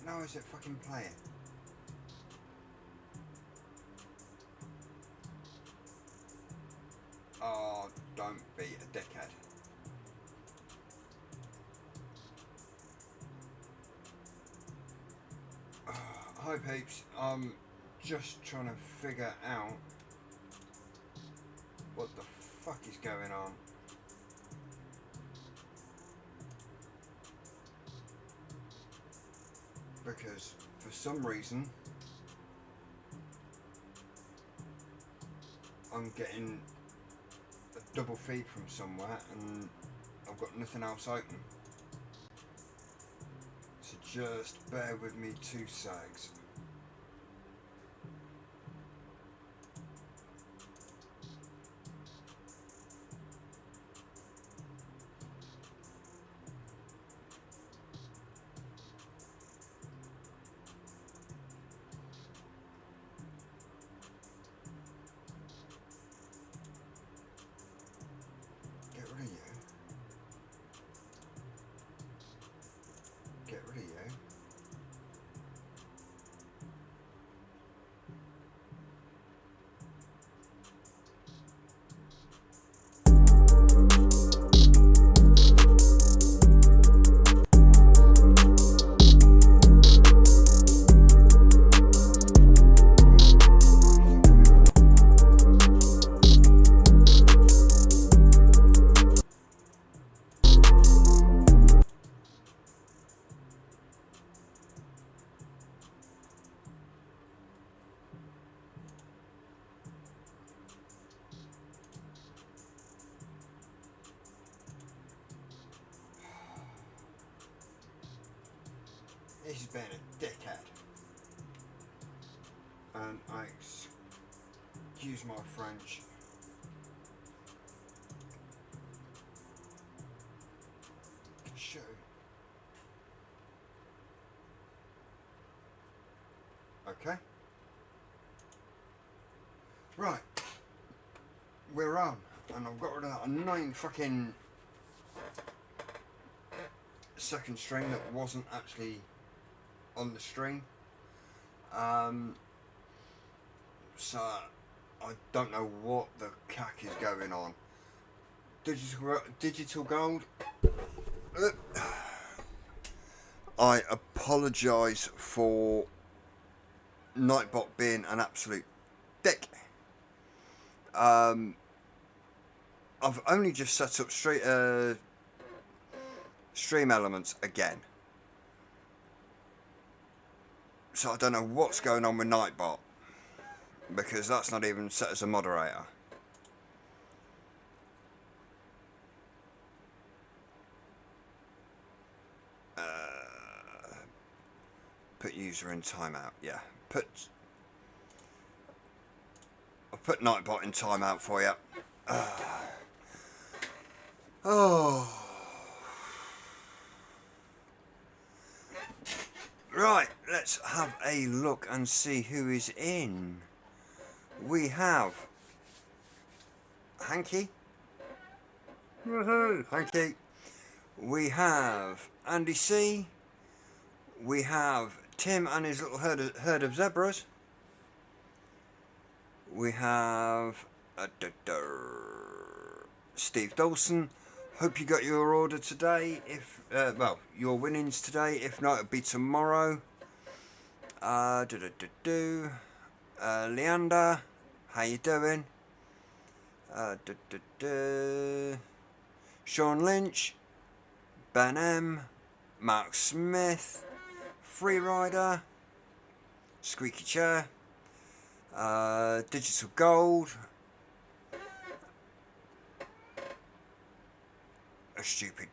Now is it fucking playing? Oh, don't be a dickhead. Hi peeps, I'm just trying to figure out what the fuck is going on. Because for some reason I'm getting a double feed from somewhere and I've got nothing else open. So just bear with me 2 secs. Get rid of you. Get rid of you. He's been a dickhead. And I excuse my French. Show. Okay. Right. We're on. And I've got rid of that annoying fucking second string that wasn't actually on the string. So I don't know what the cack is going on. Digital gold. I apologise for Nightbot being an absolute dick. I've only just set up stream elements again. So I don't know what's going on with Nightbot, because that's not even set as a moderator. Put user in timeout. Yeah, I'll put Nightbot in timeout for you. Oh. Right, let's have a look and see who is in. We have Hanky. Woohoo! Hanky. We have Andy C. We have Tim and his little herd of zebras. We have Steve Dawson. Hope you got your order today. If well, your winnings today. If not, it'll be tomorrow. Leander, how you doing? Sean Lynch, Ben M, Mark Smith, Freerider, Squeaky Chair, Digital Gold, a stupid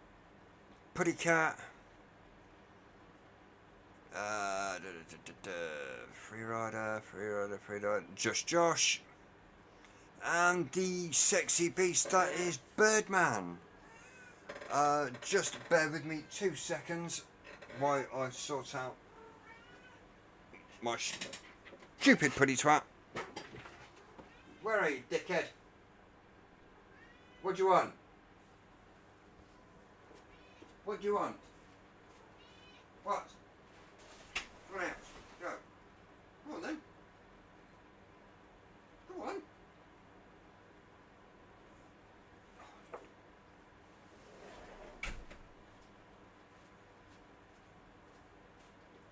putty cat, Freerider, Just Josh, and the sexy beast that is Birdman. Just bear with me 2 seconds while I sort out my stupid putty twat. Where are you, dickhead? What do you want? What do you want? What?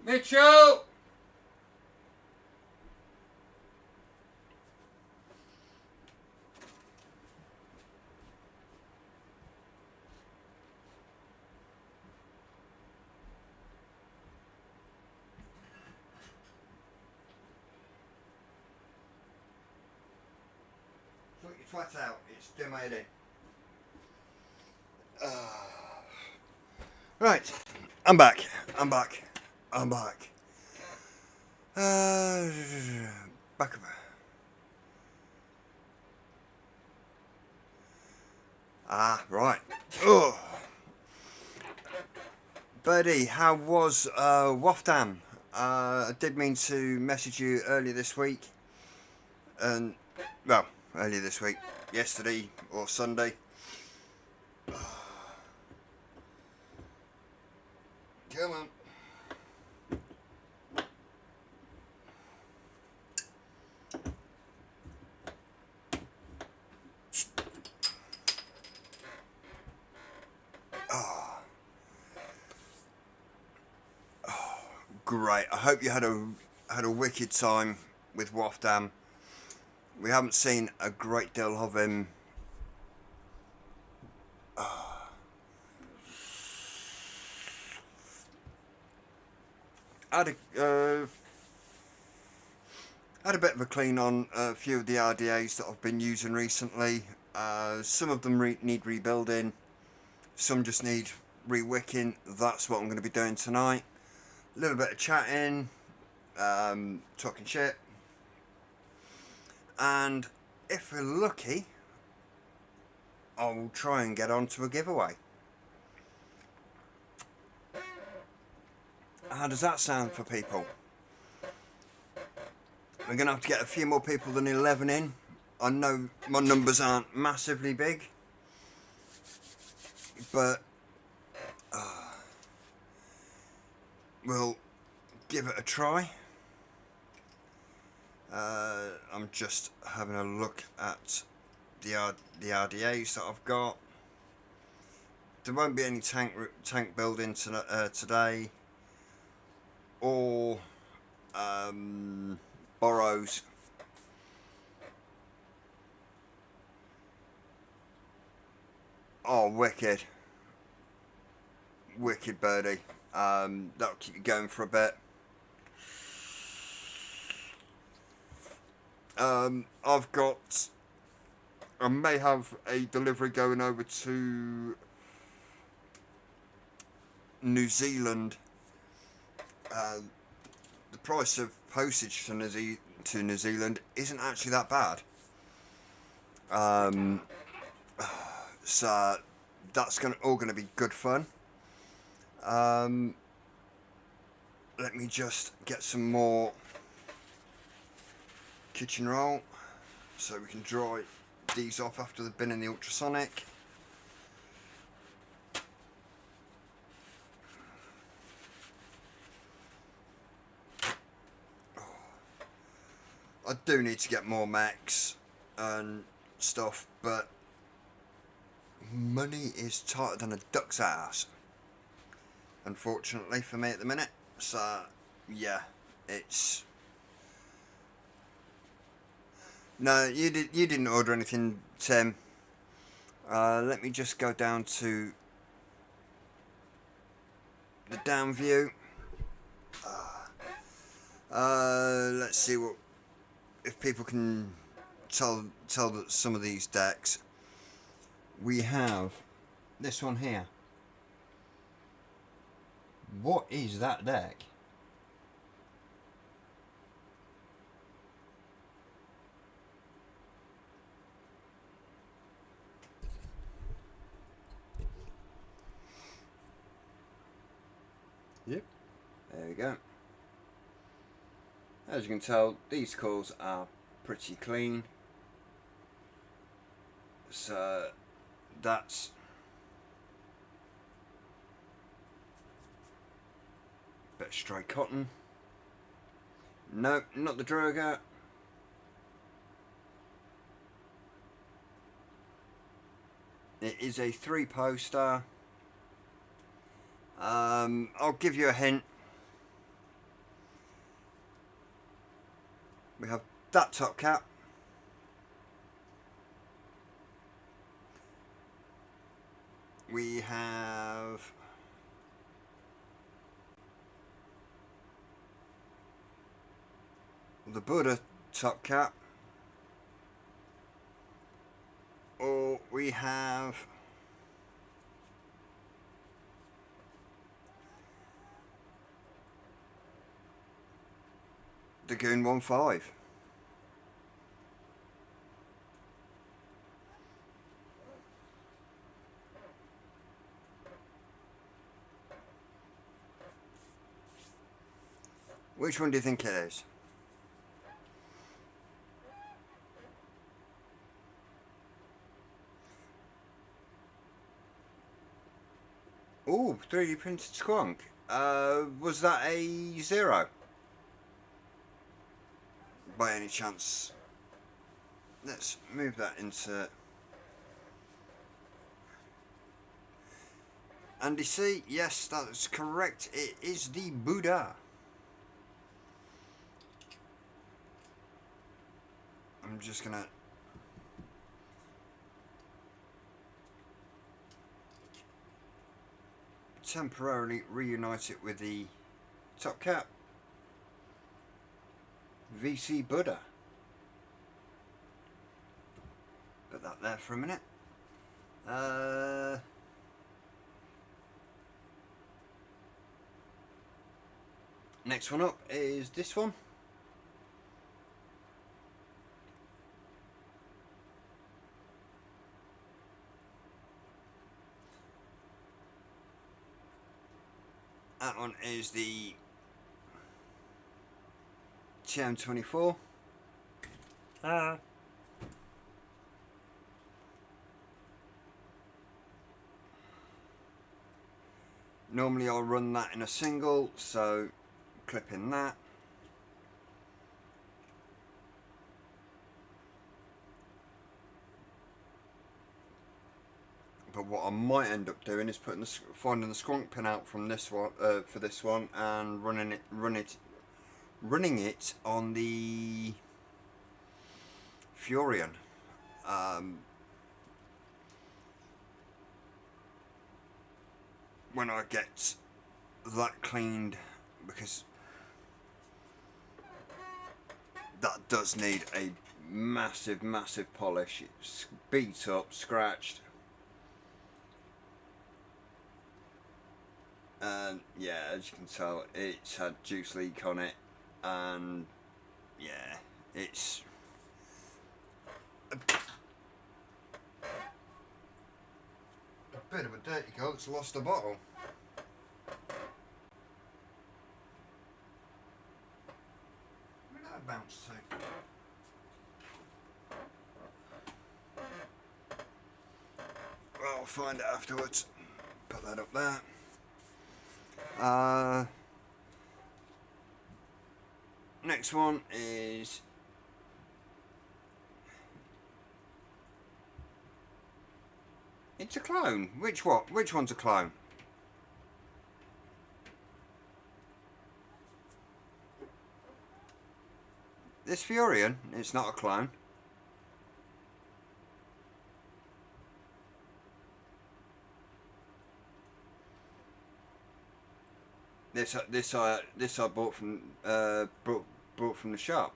Mitchell! Sort your twat out, it's dim in. Right, I'm back. Back up. Right. Oh. Birdie, how was Wafdam? I did mean to message you earlier this week. And, well, earlier this week. Yesterday or Sunday. Come on. Great. I hope you had a wicked time with Wafdam. We haven't seen a great deal of him. Had a bit of a clean on a few of the RDAs that I've been using recently. Some of them need rebuilding. Some just need re-wicking. That's what I'm going to be doing tonight. A little bit of chatting, talking shit, and if we're lucky, I'll try and get onto a giveaway. How does that sound for people? We're going to have to get a few more people than 11 in. I know my numbers aren't massively big, but we'll give it a try. I'm just having a look at the RDAs that I've got. There won't be any tank building today, or borrows. Oh, wicked birdie. That'll keep you going for a bit. I may have a delivery going over to New Zealand. The price of postage to New Zealand isn't actually that bad. So that's all gonna be good fun. Let me just get some more kitchen roll so we can dry these off after they've been in the ultrasonic. I do need to get more mechs and stuff, but money is tighter than a duck's ass, unfortunately for me at the minute. So yeah, it's... No, you didn't order anything, Tim. Let me just go down to the down view. Let's see if people can tell that some of these decks. We have this one here. What is that deck? Yep. There we go. As you can tell, these cores are pretty clean. So that's a bit of stray cotton. No, not the Droga. It is a 3-poster. I'll give you a hint. We have that top cap. We have the Buddha top cap. Or we have the Goon 1.5. Which one do you think it is? Oh, 3D printed squonk. Was that a 0? By any chance? Let's move that into Andy C. Yes, that's correct. It is the Buddha. I'm just gonna temporarily reunite it with the top cap. VC Buddha. Put that there for a minute. Next one up is this one. That one is the TM24. Normally I'll run that in a single, so clip in that. But what I might end up doing is finding the squonk pin out from this one for this one and running it on the Furion. When I get that cleaned, because that does need a massive polish. It's beat up, scratched. And yeah, as you can tell, it's had juice leak on it, and yeah, it's a bit of a dirty girl that's lost a bottle. Where did that bounce to? Well, I'll find it afterwards. Put that up there. Next one is it's a clone. Which one's a clone? This Furion, it's not a clone. This I bought from brought from the shop.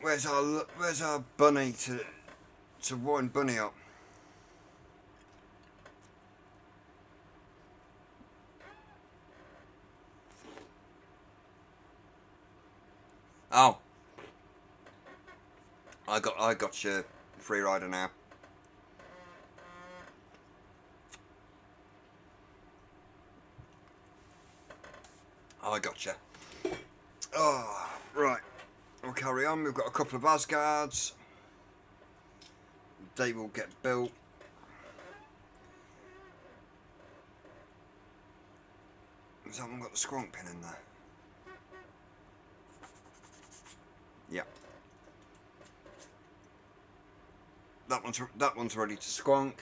Where's our bunny to wind Bunny up? Oh, I got your free rider now. I gotcha. Oh, right. We'll carry on. We've got a couple of Asgards. They will get built. Has that one got the squonk pin in there? Yeah. that one's ready to squonk.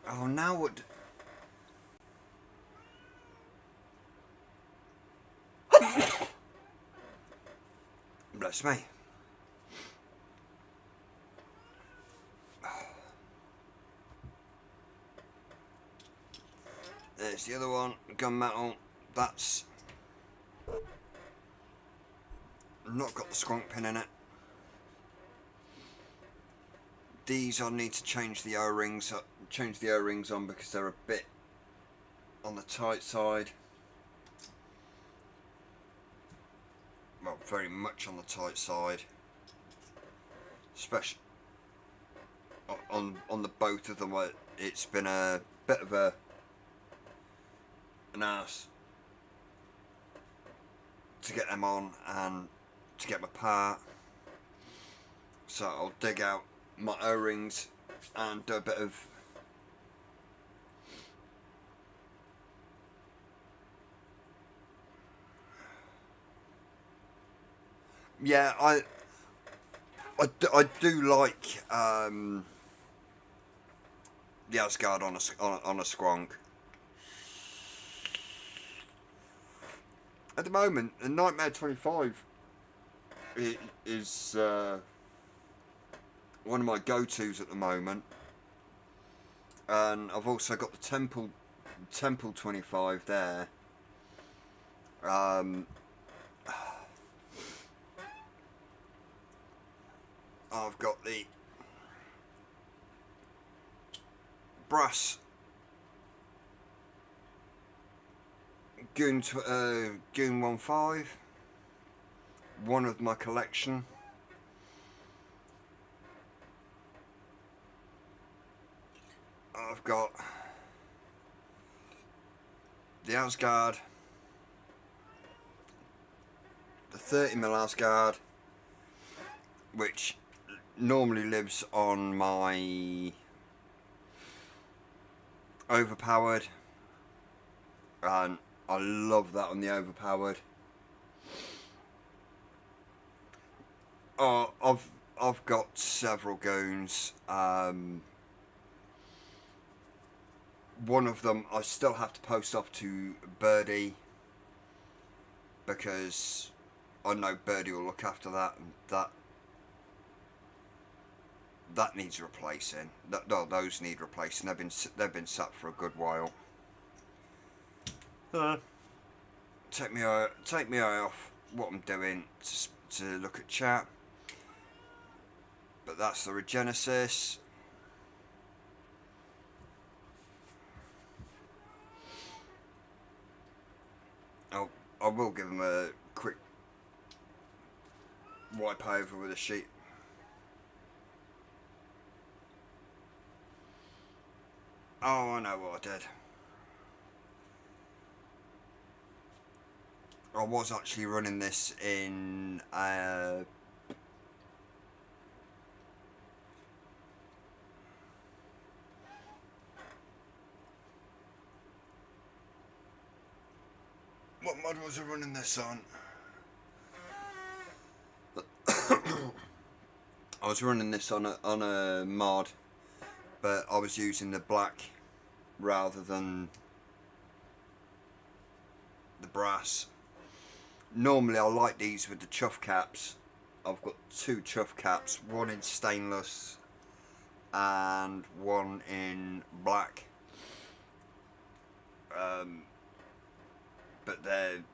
Oh, now what? Bless me. There's the other one, gunmetal. That's not got the squonk pin in it. These I need to change the O-rings on because they're a bit on the tight side. Well, very much on the tight side. Especially on the both of them. It's been a bit of an ass to get them on and to get them apart. So I'll dig out my O-rings and do a bit of I do like the Asgard on a squonk. At the moment, the Nightmare 25 is one of my go-tos at the moment, and I've also got the Temple 25 there. I've got the brass Goon 15, one of my collection. I've got the Asgard, the 30mm Asgard, which normally lives on my overpowered, and I love that on the overpowered. I've got several goons. One of them I still have to post off to Birdie because I know Birdie will look after that, and that needs replacing. Those need replacing. They've been sat for a good while. Take me eye off what I'm doing to look at chat. But that's the Regenesis. I will give them a quick wipe over with a sheet. Oh, I know what I did. I was actually running this in what mod was I running this on? I was running this on a mod, but I was using the black rather than the brass. Normally I like these with the chuff caps. I've got two chuff caps, one in stainless and one in black. But they're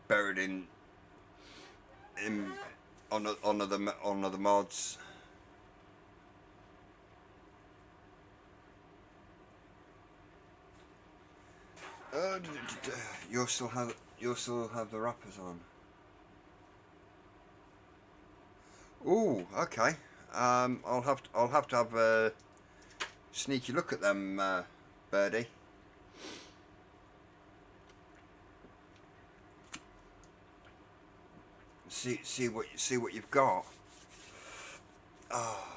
buried in on other mods. You'll still have the wrappers on. Ooh, okay. I'll have to have a sneaky look at them, Birdie. See what you've got. Oh.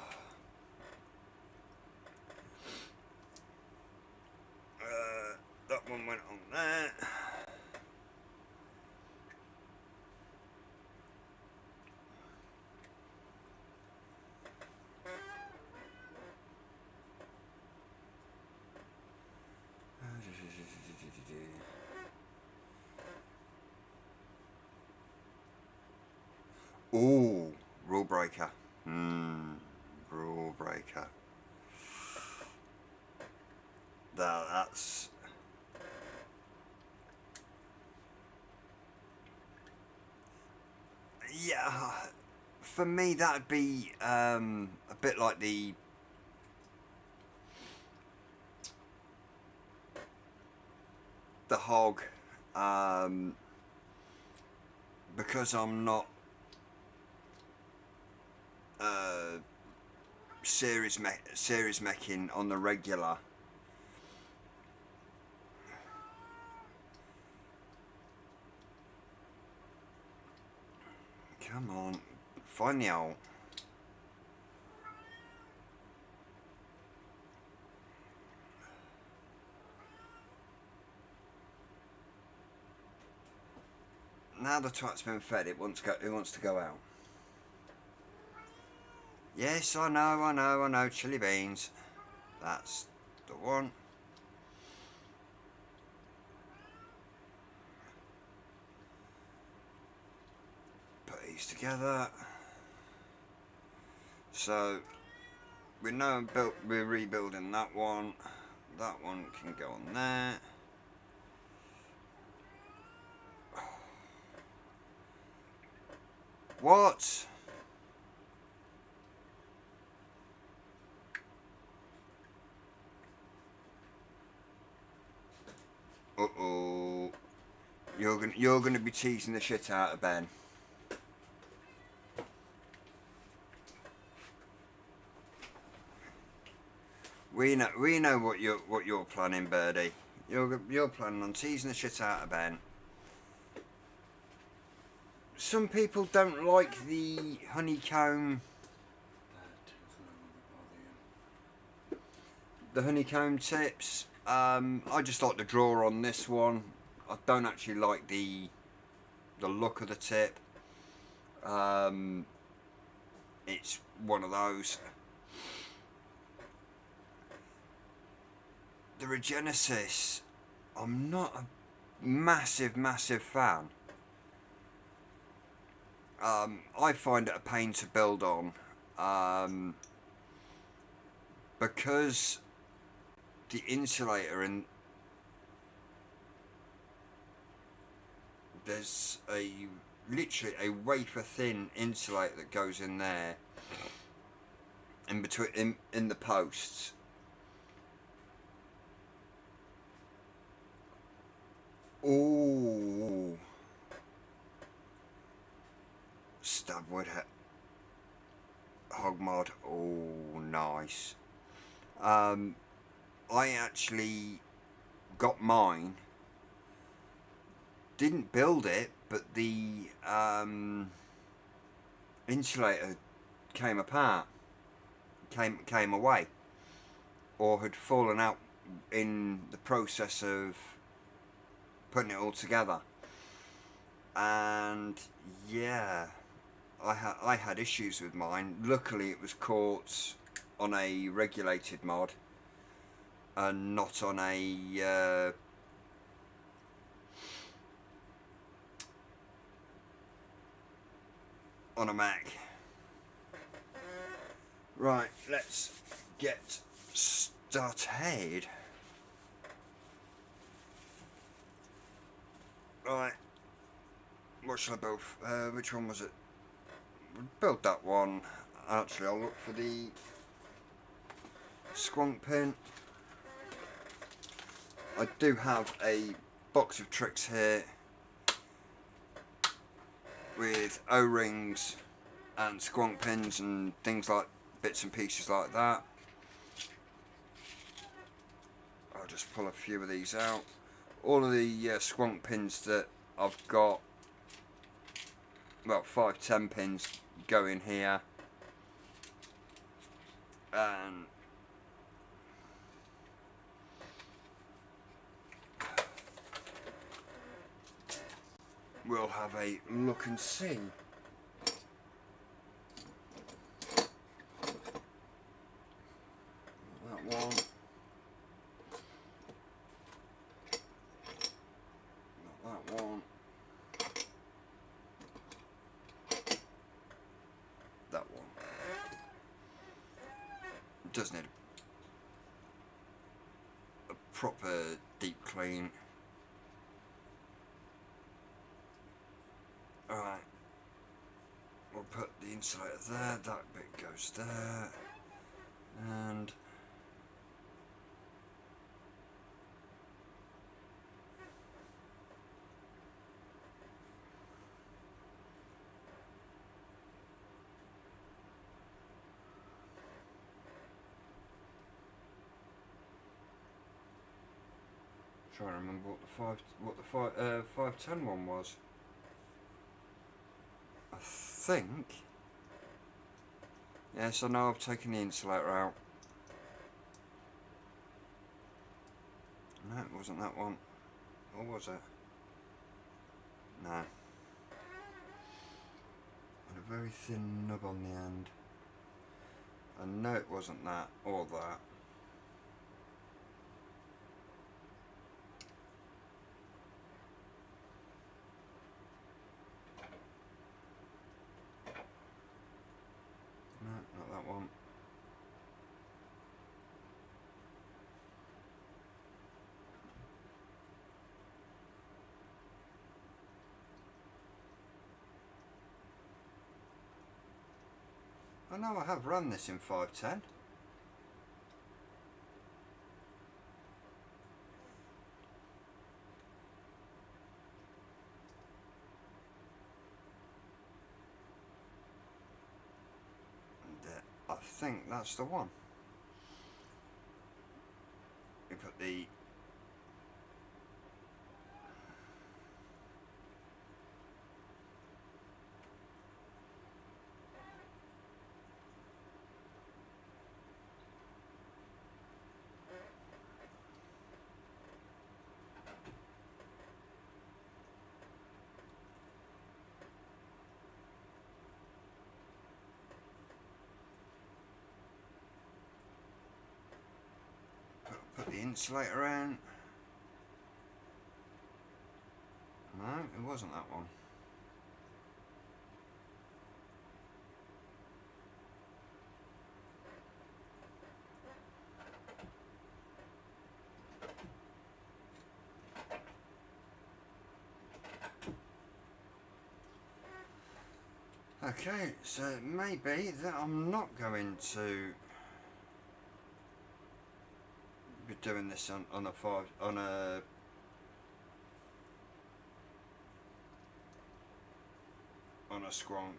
That one went on there. Ooh, rule breaker. Rule breaker. That's... Yeah, for me that'd be a bit like the hog, because I'm not series meching on the regular. Come on, find the owl. Now the twat's been fed, it wants to go out. Yes, I know, chili beans. That's the one. Put these together. So we know we're rebuilding that one. That one can go on there. What? Uh-oh. You're gonna be teasing the shit out of Ben. We know what you're planning, Birdie. You're planning on teasing the shit out of Ben. Some people don't like the honeycomb. The honeycomb tips. I just like the draw on this one. I don't actually like the look of the tip. It's one of those. The Regenesis, I'm not a massive fan. I find it a pain to build on, because the insulator, and there's literally a wafer thin insulator that goes in there in between in the posts. Ooh, stabwood hog mod. Oh, nice. I actually got mine. Didn't build it, but the insulator came apart, came away, or had fallen out in the process of putting it all together. And yeah, I had issues with mine. Luckily it was caught on a regulated mod and not on a Mac. Right, let's get started. Right, what shall I build? Which one was it? Build that one. Actually, I'll look for the squonk pin. I do have a box of tricks here with O-rings and squonk pins and things like bits and pieces like that. I'll just pull a few of these out. All of the squonk pins that I've got, well, 5-10 pins go in here, and we'll have a look and see. That one. Not that one. does need a proper deep clean. Alright, we'll put the insulator there, that bit goes there, and trying to remember what the 510 one was. I think. Yes, I know I've taken the insulator out. No, it wasn't that one. Or was it? No. And a very thin nub on the end. I know it wasn't that or that. No, not that one. I know I have run this in 510. I think that's the one. We put the put the insulator in. No, it wasn't that one. Okay, so it may be that I'm not going to be doing this on a skronk.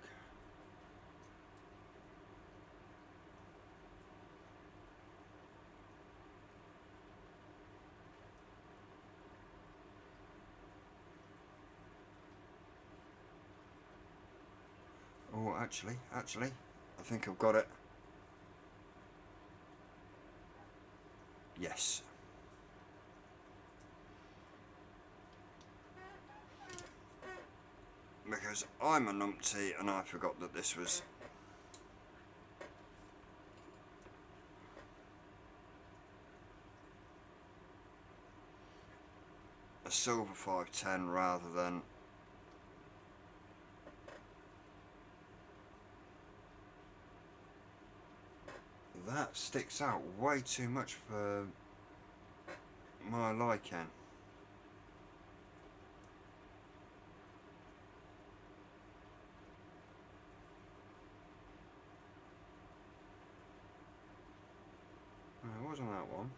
Oh, actually, I think I've got it. Yes. Because I'm a numpty and I forgot that this was a silver 510 rather than that. Sticks out way too much for my liking. No, it wasn't that one.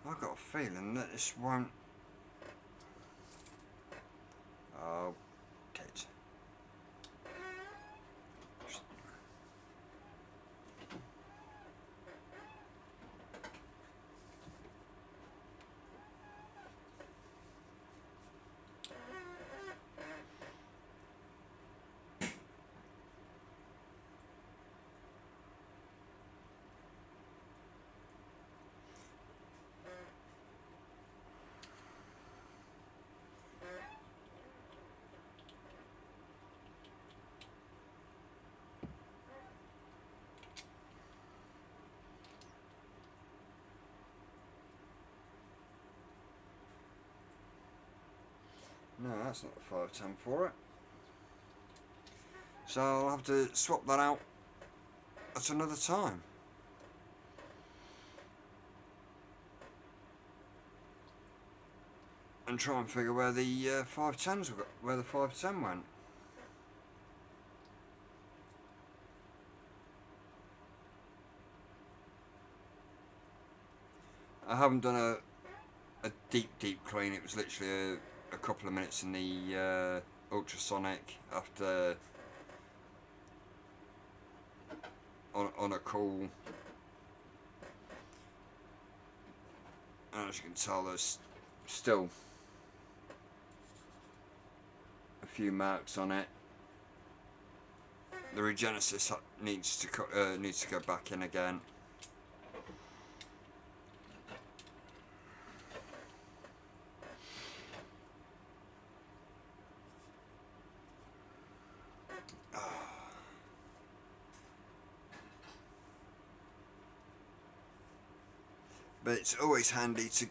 I've got a feeling that this won't. Oh, kids. No, that's not the 510 for it. So I'll have to swap that out at another time. And try and figure where the 510s where the 510 went. I haven't done a deep clean. It was literally a couple of minutes in the ultrasonic after on a call. And as you can tell, there's still a few marks on it. The Regenesis needs to go back in again. But it's always handy to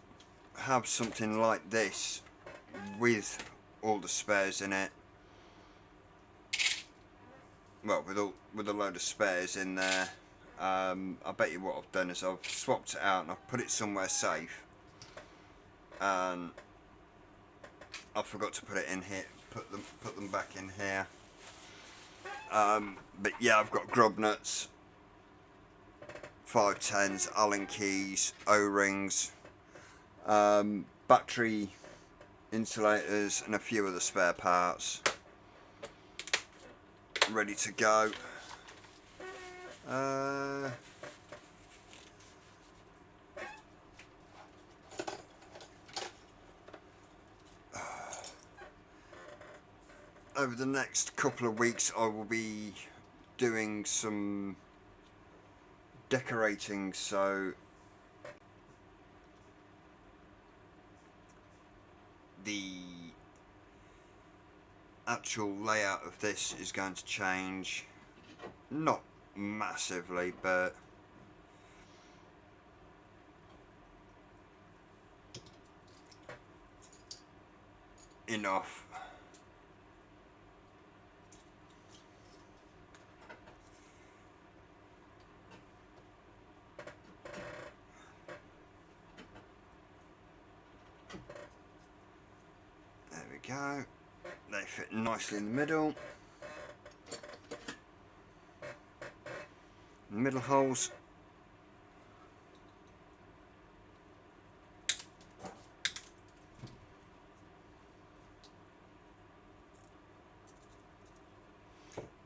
have something like this with all the spares in it. Well, with a load of spares in there. I bet you what I've done is I've swapped it out and I've put it somewhere safe, and I forgot to put it in here. Put them back in here. But yeah, I've got grub nuts, 510s, Allen keys, O-rings, battery insulators, and a few other spare parts ready to go. Over the next couple of weeks I will be doing some decorating, so the actual layout of this is going to change, not massively, but enough. There we go. They fit nicely in the middle. Middle holes.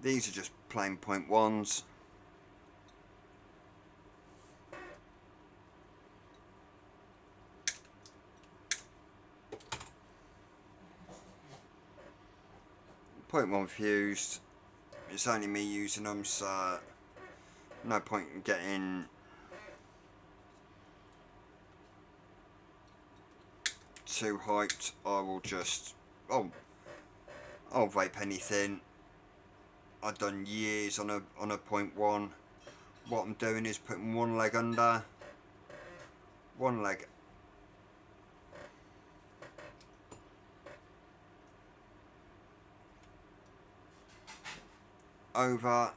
These are just plain 0.1s. Point 0.1 fused. It's only me using them, so no point in getting too hyped. I will just I'll vape anything. I've done years on a 0.1. What I'm doing is putting one leg under, one leg over.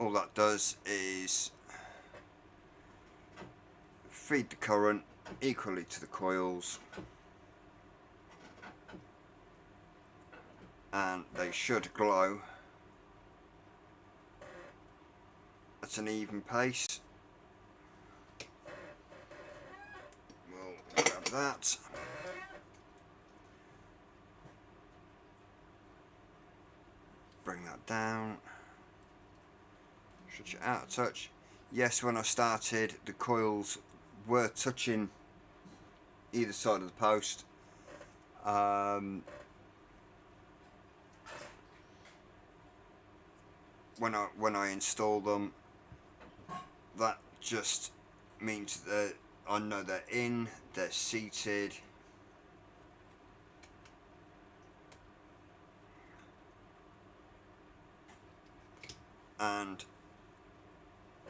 All that does is feed the current equally to the coils, and they should glow at an even pace. We'll grab that. Bring that down. Stretch it out a touch. Yes, when I started, the coils were touching either side of the post. When I install them, that just means that I know they're in, they're seated. And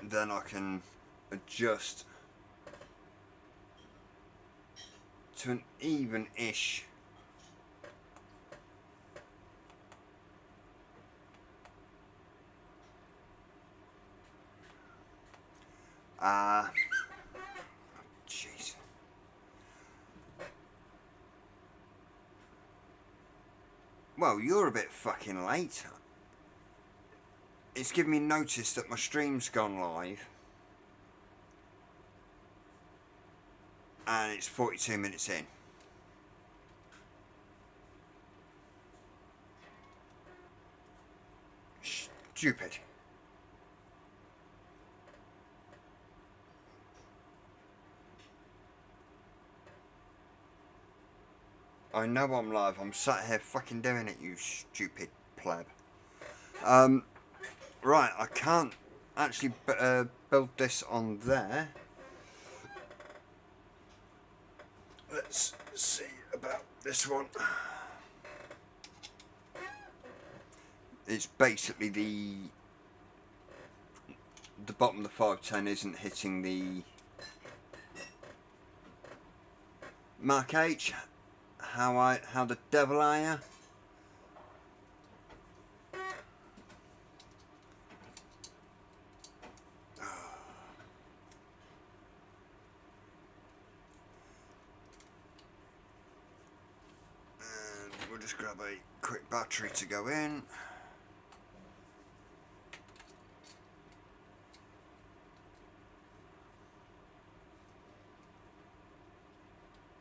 then I can adjust to an even-ish Jeez. Well, you're a bit fucking late. It's given me notice that my stream's gone live. And it's 42 minutes in. Stupid. I know I'm live. I'm sat here fucking doing it, you stupid pleb. Right, I can't actually build this on there. Let's see about this one. It's basically the bottom of the 510 isn't hitting the Mark H. How the devil are you? And we'll just grab a quick battery to go in.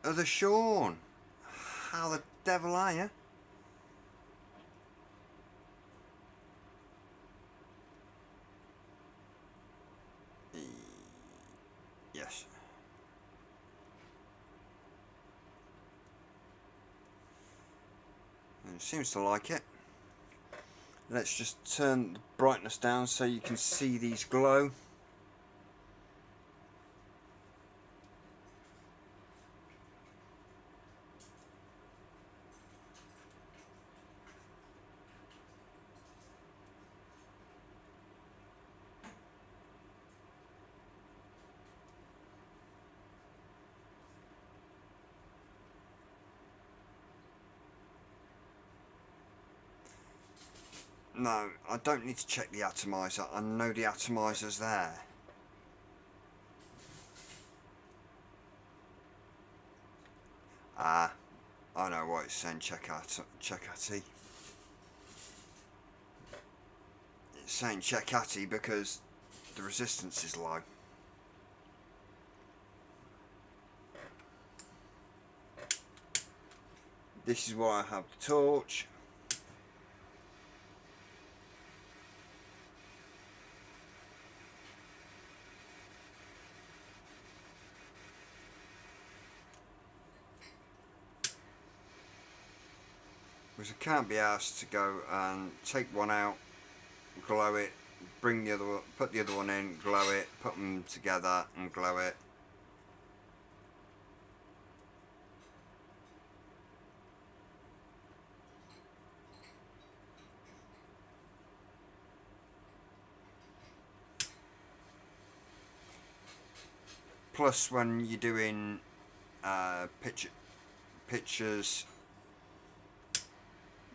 Other Sean, how the devil are you? Yes. It seems to like it. Let's just turn the brightness down so you can see these glow. No, I don't need to check the atomizer. I know the atomizer's there. I know what it's saying. Check ATI. It's saying check ATI because the resistance is low. This is why I have the torch. Because I can't be asked to go and take one out, glow it, bring the other one, put the other one in, glow it, put them together and glow it. Plus, when you're doing pictures,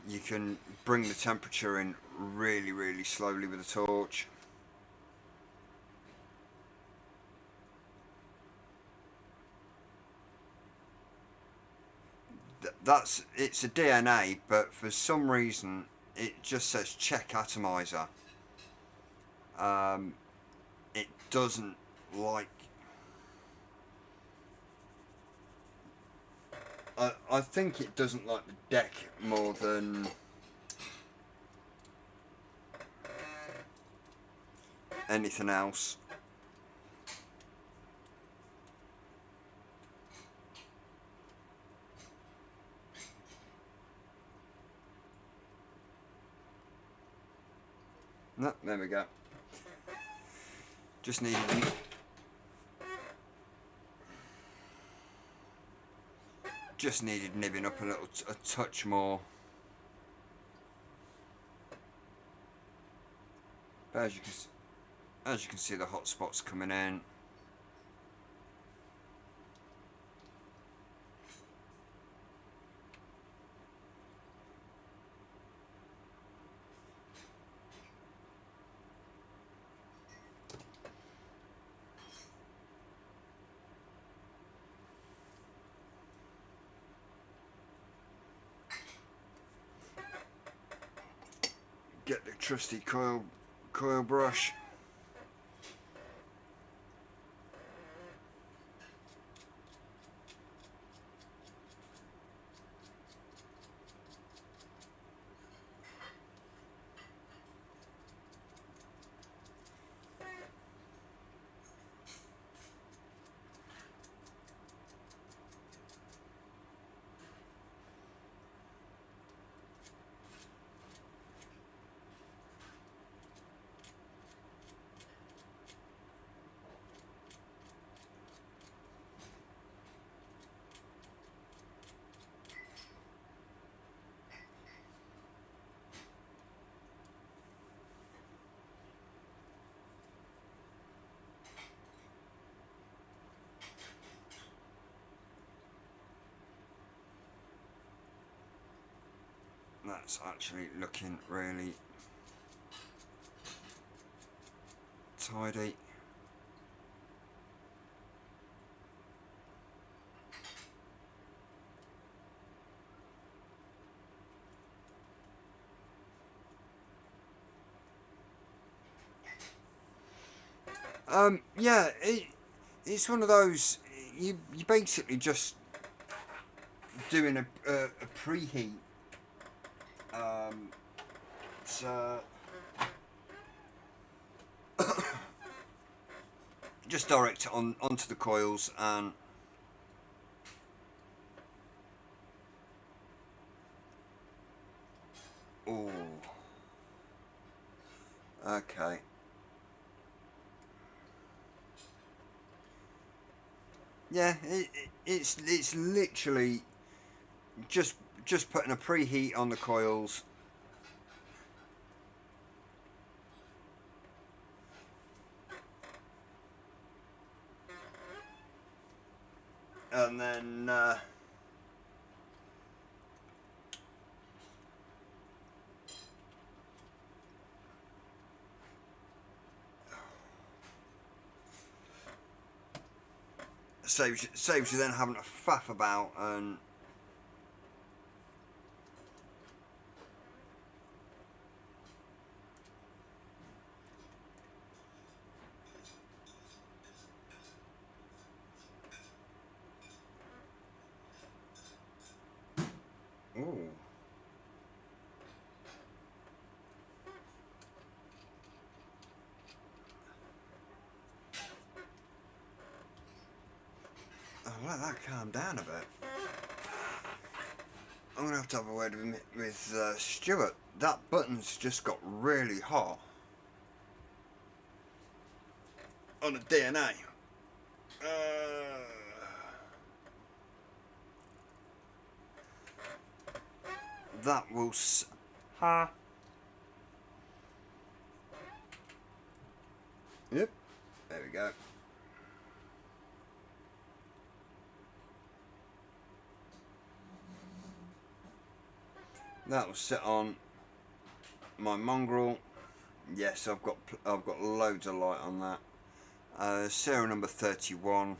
you can bring the temperature in really, really slowly with a torch. It's a DNA, but for some reason it just says check atomizer. It doesn't like. I think it doesn't like the deck more than anything else. No, there we go. Just needed nibbing up a touch more. But as you can see, the hot spots coming in. get the trusty coil brush. That's actually looking really tidy. Yeah, it's one of those, you basically just doing a preheat. So just direct it onto the coils and oh, okay. Yeah, it's literally just putting a preheat on the coils. And then saves you then having to faff about and ooh. I'll let that calm down a bit. I'm going to have a word with Stuart. That button's just got really hot on the DNA. That will... Yep, there we go. That will sit on my mongrel. Yes, I've got loads of light on that. Serial number 31,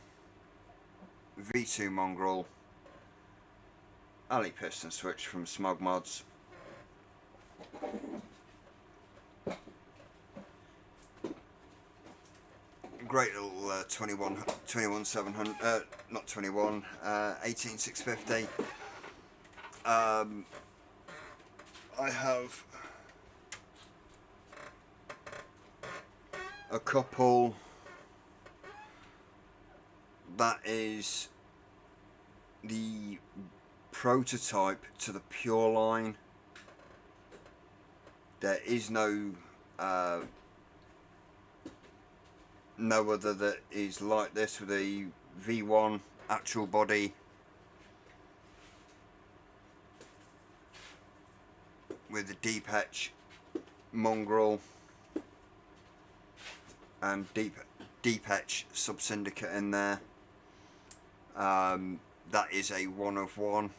V2 mongrel, alley piston switch from Smog Mods. Great little 21 700, not 21, 18 650. I have a couple that is the prototype to the Pure line. There is no other that is like this with a V1 actual body with a deep etch mongrel and deep etch sub syndicate in there. That is a one of one.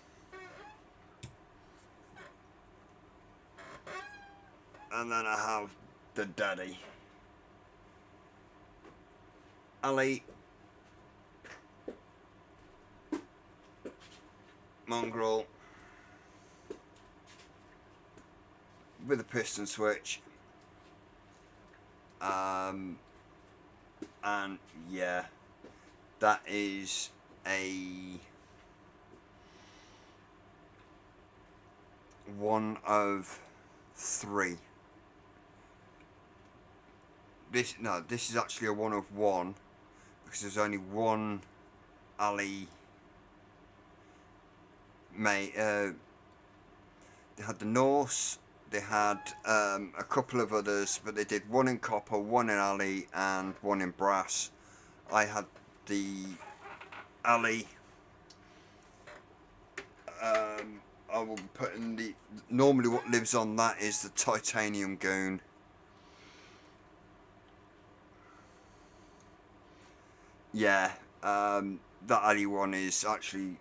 And then I have the daddy alley mongrel with a piston switch. And yeah, that is a 1 of 3. This is actually a 1 of 1 because there's only one alley. They had the Norse. They had a couple of others, but they did 1 in copper, 1 in alley, and 1 in brass. I had the alley. I will put in the. Normally, what lives on that is the titanium goon. Yeah, that alley one is actually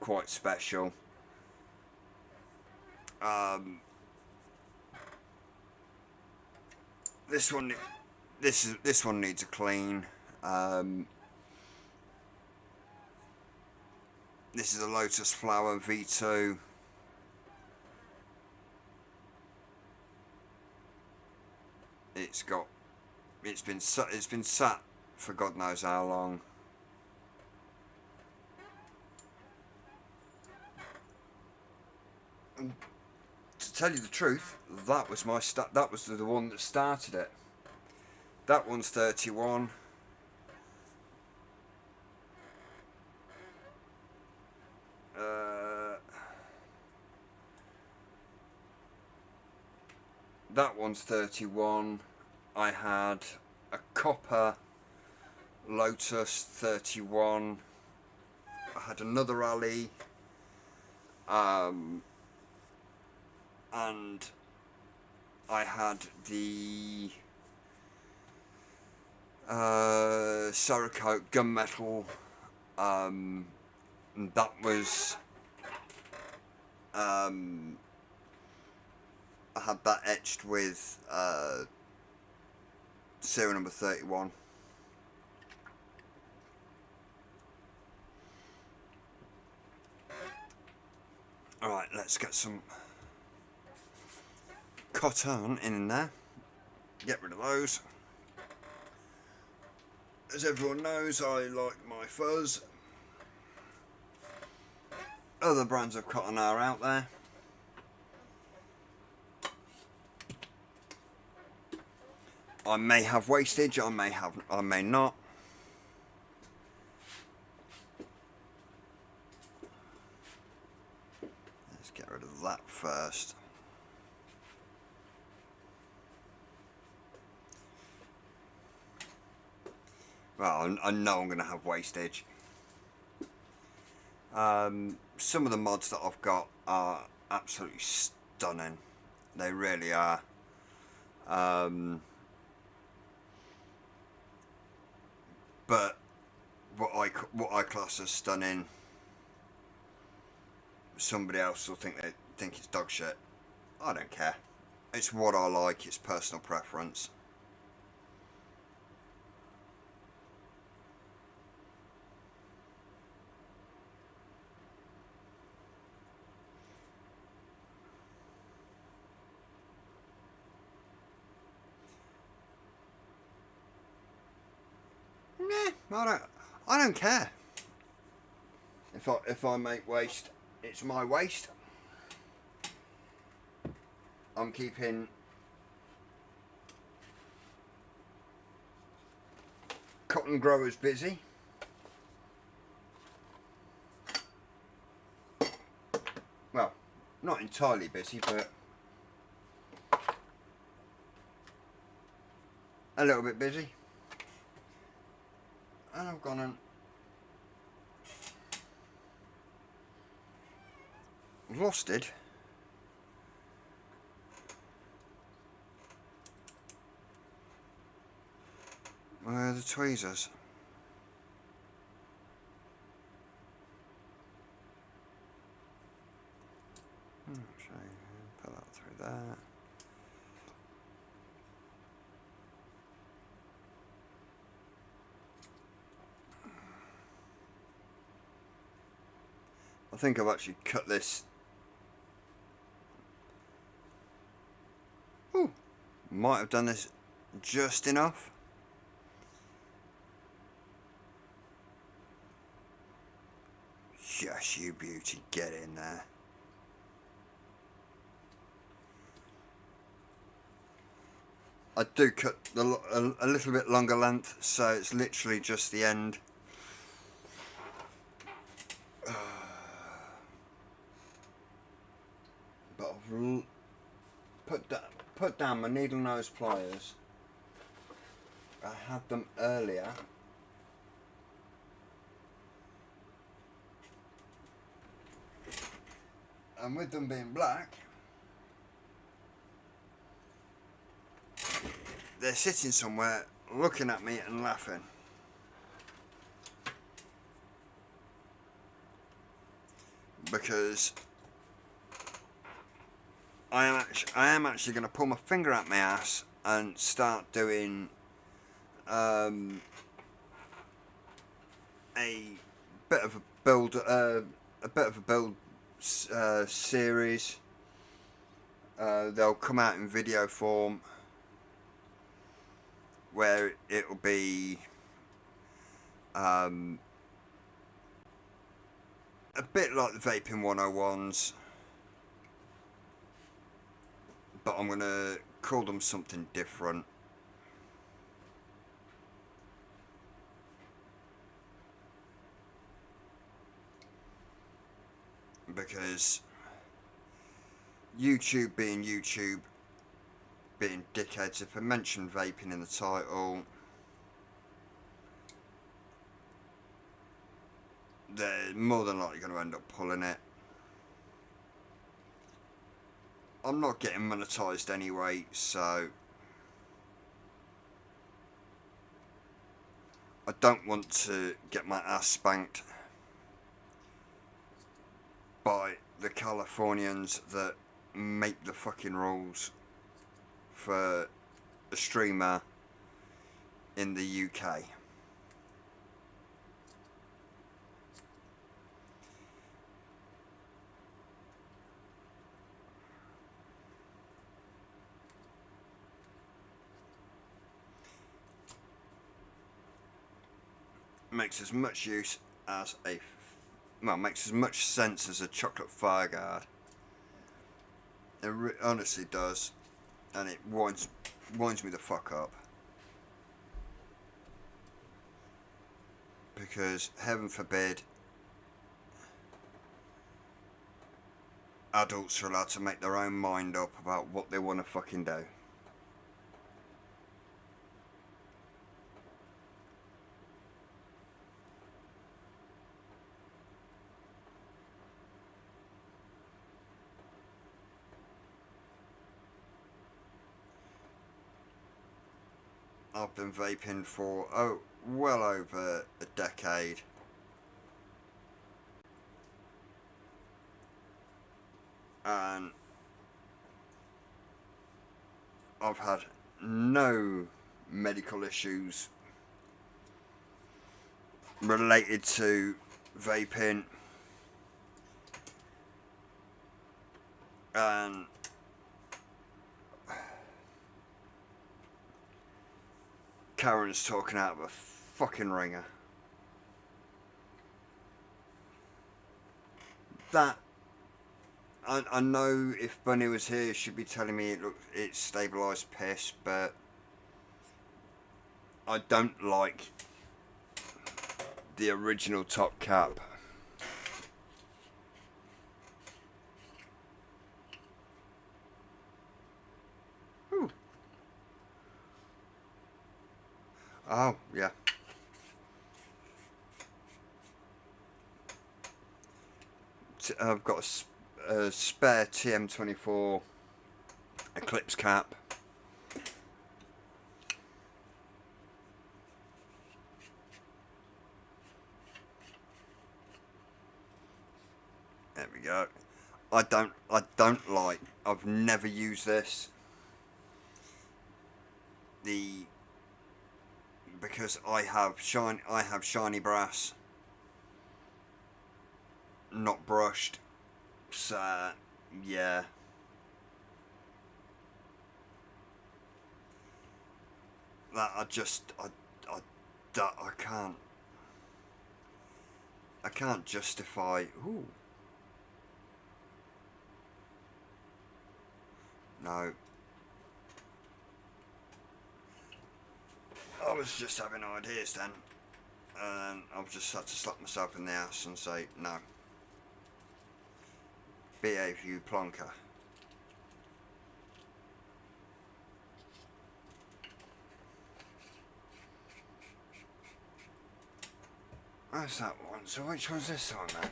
quite special. This one needs a clean. This is a Lotus Flower V2. It's been sat for God knows how long. And to tell you the truth, that was the one that started it. That one's 31. That one's 31. I had a copper Lotus 31. I had another alley. And I had the Cerakote gunmetal. And that was I had that etched with serial number 31. Alright, let's get some cotton in there. Get rid of those. As everyone knows, I like my fuzz. Other brands of cotton are out there. I may have wastage, I may not. Let's get rid of that first. Well, I know I'm going to have wastage. Some of the mods that I've got are absolutely stunning. They really are. But what I class as stunning, somebody else will think it's dog shit. I don't care. It's what I like. It's personal preference. I don't care. If I make waste, it's my waste. I'm keeping cotton growers busy. Well, not entirely busy, but a little bit busy. And I've gone and lost it. Where are the tweezers? Put that through there. I think I've actually cut this Might have done this just enough. Yes, you beauty, get in there. I do cut a little bit longer length, so it's literally just the end. But I've put down my needle nose pliers. I had them earlier. And with them being black, they're sitting somewhere looking at me and laughing. Because I am actually going to pull my finger out my ass and start doing a bit of a build series. They'll come out in video form, where it'll be a bit like the Vaping 101s, but I'm going to call them something different. Because YouTube being dickheads, if I mention vaping in the title, they're more than likely going to end up pulling it. I'm not getting monetized anyway, so I don't want to get my ass spanked by the Californians that make the fucking rules for a streamer in the UK. Makes as much use as makes as much sense as a chocolate fireguard. It honestly does, and it winds me the fuck up. Because heaven forbid adults are allowed to make their own mind up about what they want to fucking do. I've been vaping for well over a decade. And I've had no medical issues related to vaping. And Karen's talking out of a fucking ringer. That I know if Bunny was here, she'd be telling me it's stabilised piss, but I don't like the original top cap. Ooh. Oh, yeah. I've got a spare TM24 Eclipse cap. There we go. I don't like. I've never used this. Because I have shiny brass, not brushed. So yeah. that, I can't justify. Ooh. No. I was just having ideas then, and I've just had to slap myself in the ass and say, no. Behave, you plonker. That's that one. So which one's this one then?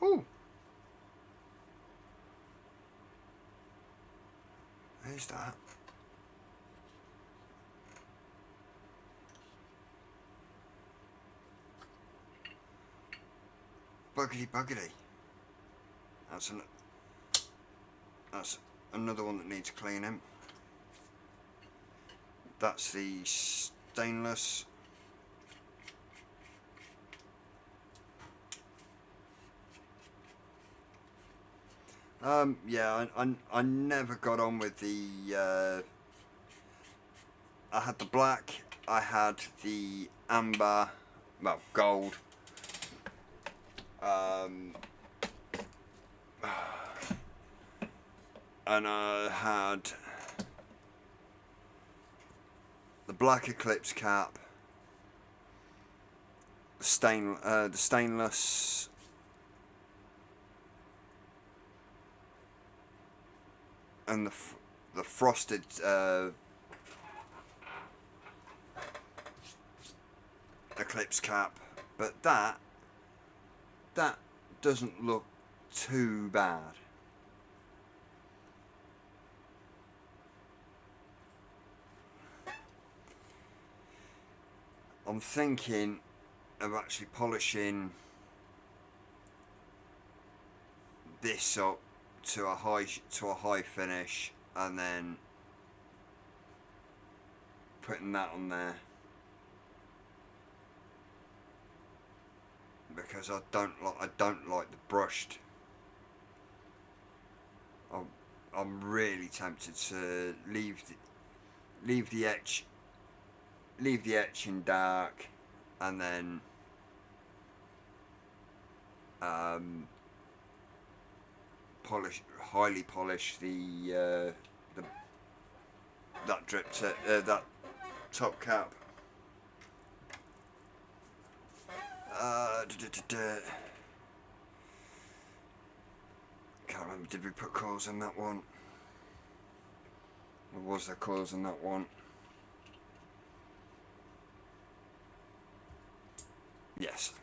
Ooh. Who's that? Buggity buggity. That's another one that needs cleaning. That's the stainless. Yeah, I never got on with the. I had the black. I had the amber, well, gold. And I had the black eclipse cap, the stainless, and the frosted eclipse cap. But that doesn't look too bad. I'm thinking of actually polishing this up to a high finish, and then putting that on there, because I don't like the brushed. I'm really tempted to leave the etch in dark, and then highly polish that that top cap. Can't remember, did we put coils in that one? Or was there coils in that one? Yes.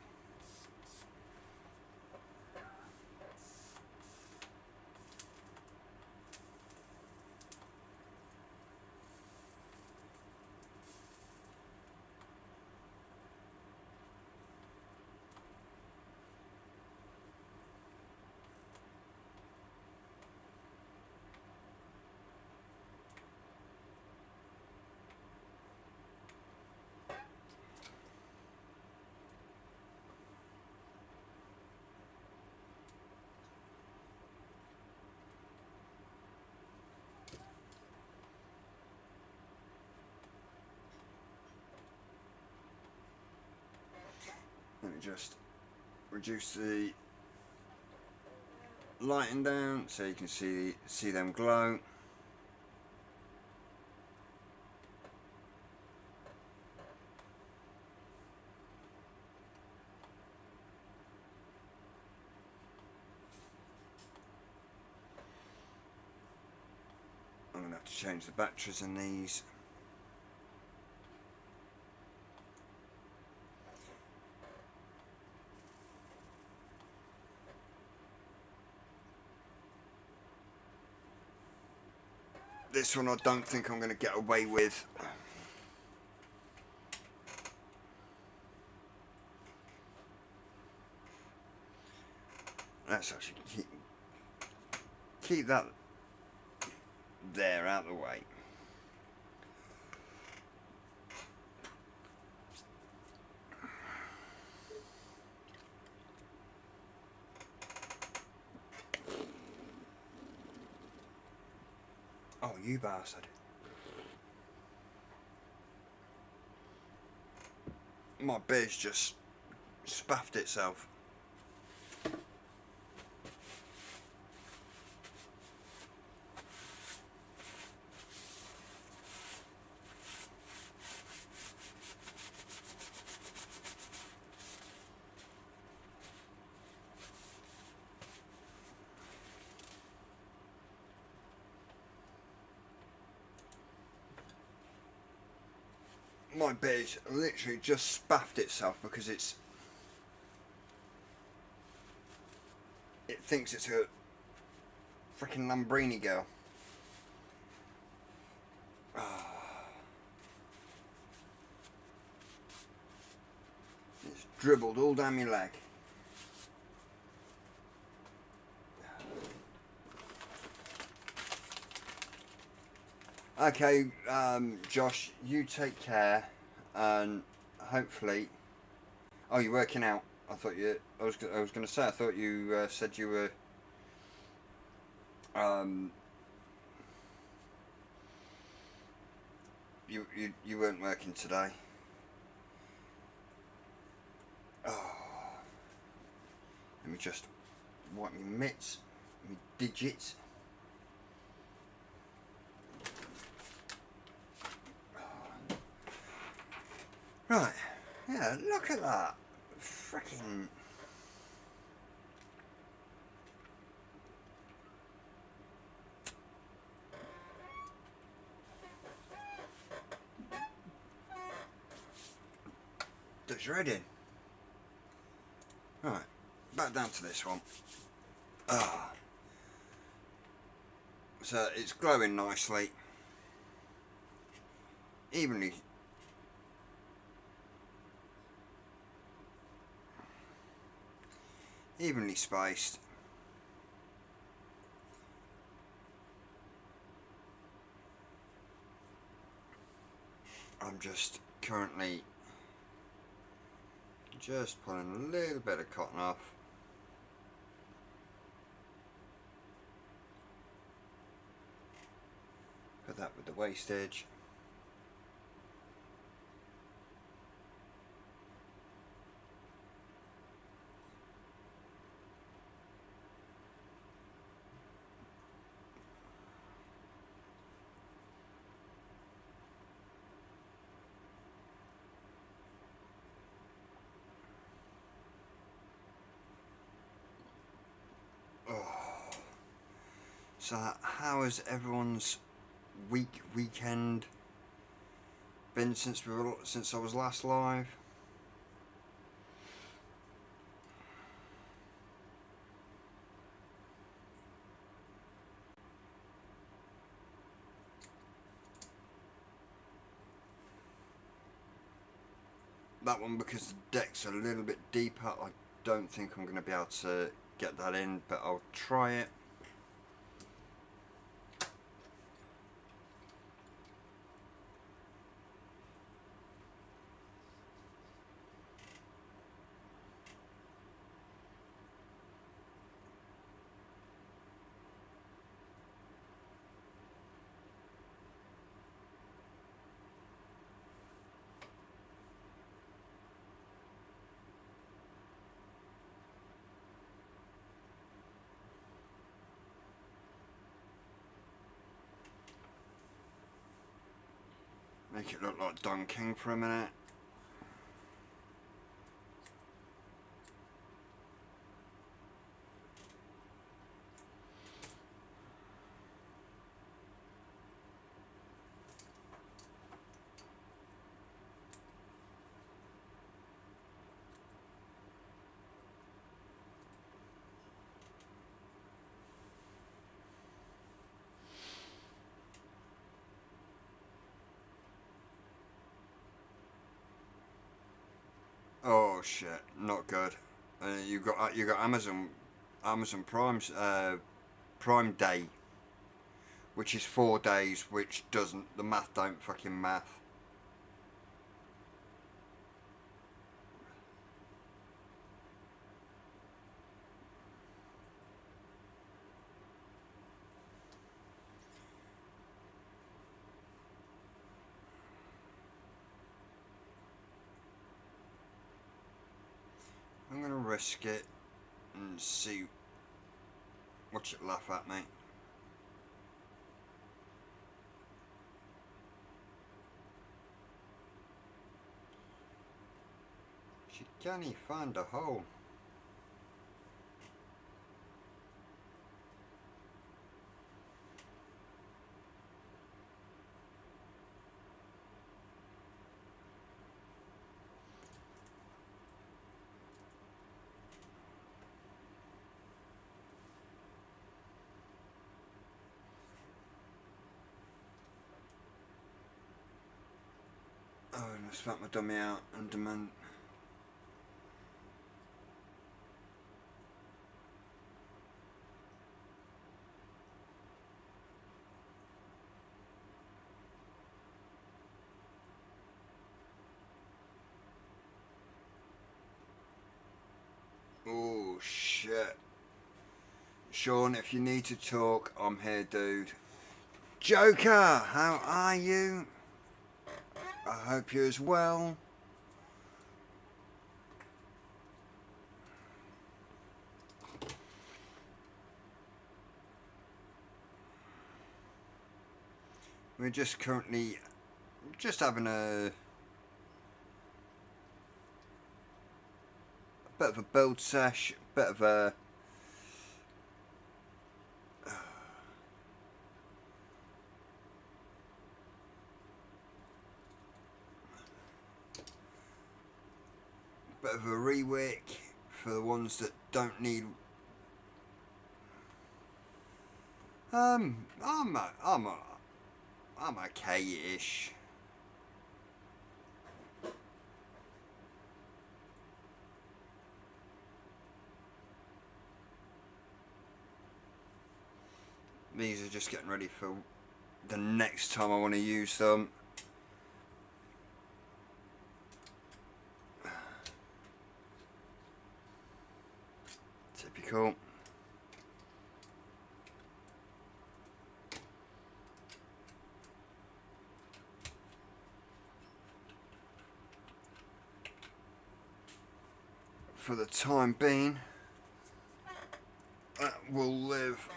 Let me just reduce the lighting down so you can see them glow. I'm going to have to change the batteries in these. This one I don't think I'm going to get away with. Let's actually keep that there out of the way. Oh, you bastard. My beer's just spaffed itself. My beer's literally just spaffed itself because it thinks it's a freaking Lambrini girl. It's dribbled all down my leg. Okay, Josh, you take care, and hopefully. Oh, you're working out. I thought you. I was going to say. I thought you said you were. You weren't working today. Oh. Let me just wipe my mitts, my digits. Right, yeah, look at that. Freaking. Does your head in. Right, back down to this one. So it's glowing nicely. Evenly spaced. I'm just currently just pulling a little bit of cotton off. Put that with the wastage. So how has everyone's weekend been since I was last live? That one, because the deck's a little bit deeper, I don't think I'm going to be able to get that in, but I'll try it. Make it look like Don King for a minute. Oh shit, not good. You got Amazon Prime's Prime Day, which is 4 days, which doesn't, the math don't fucking math. risk it and see what you laugh at me. She can't even find a hole. Oh, and I spat my dummy out and demand. Oh shit. Sean, if you need to talk, I'm here, dude. Joker, how are you? I hope you're as well. We're just currently just having a bit of a build sesh, bit of a rework for the ones that don't need. I'm okay-ish. These are just getting ready for the next time I want to use them. Typical. For the time being, that will live.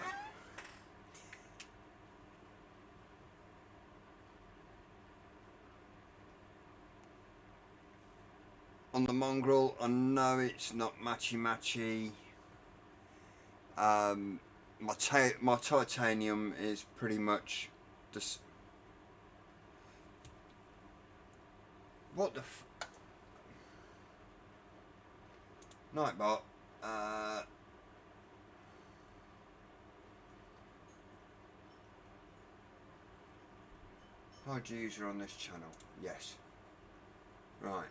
On the mongrel, I know it's not matchy. My titanium is pretty much this. What the Nightbot. Hard user on this channel. Yes. Right.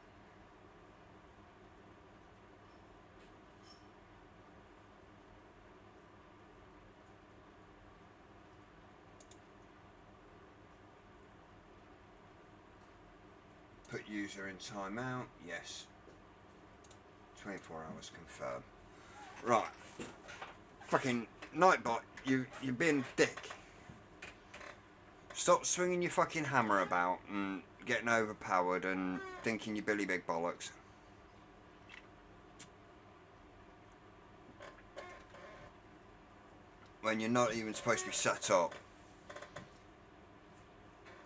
Put user in timeout. Yes. 24 hours confirm. Right. Fucking Nightbot, you being a dick. Stop swinging your fucking hammer about and getting overpowered and thinking you're Billy Big Bollocks. When you're not even supposed to be set up.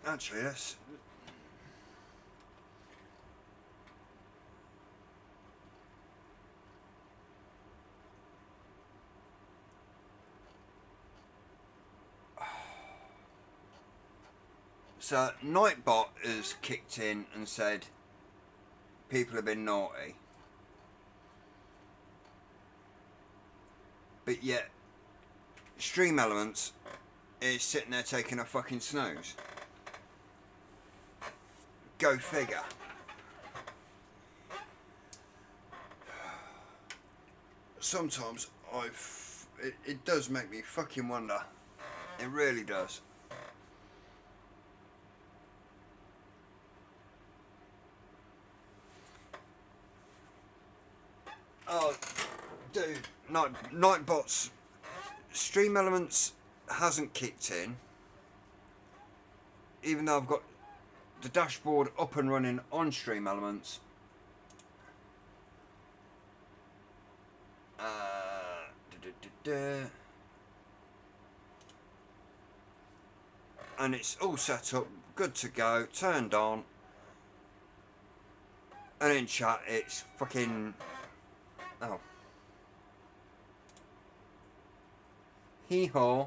Actually, that's... So, Nightbot has kicked in and said people have been naughty. But yet, Stream Elements is sitting there taking a fucking snooze. Go figure. Sometimes it does make me fucking wonder. It really does. Oh, dude, Nightbot's Stream Elements hasn't kicked in, even though I've got the dashboard up and running on Stream Elements. And it's all set up, good to go, turned on. And in chat, it's fucking... Oh. Hee-haw.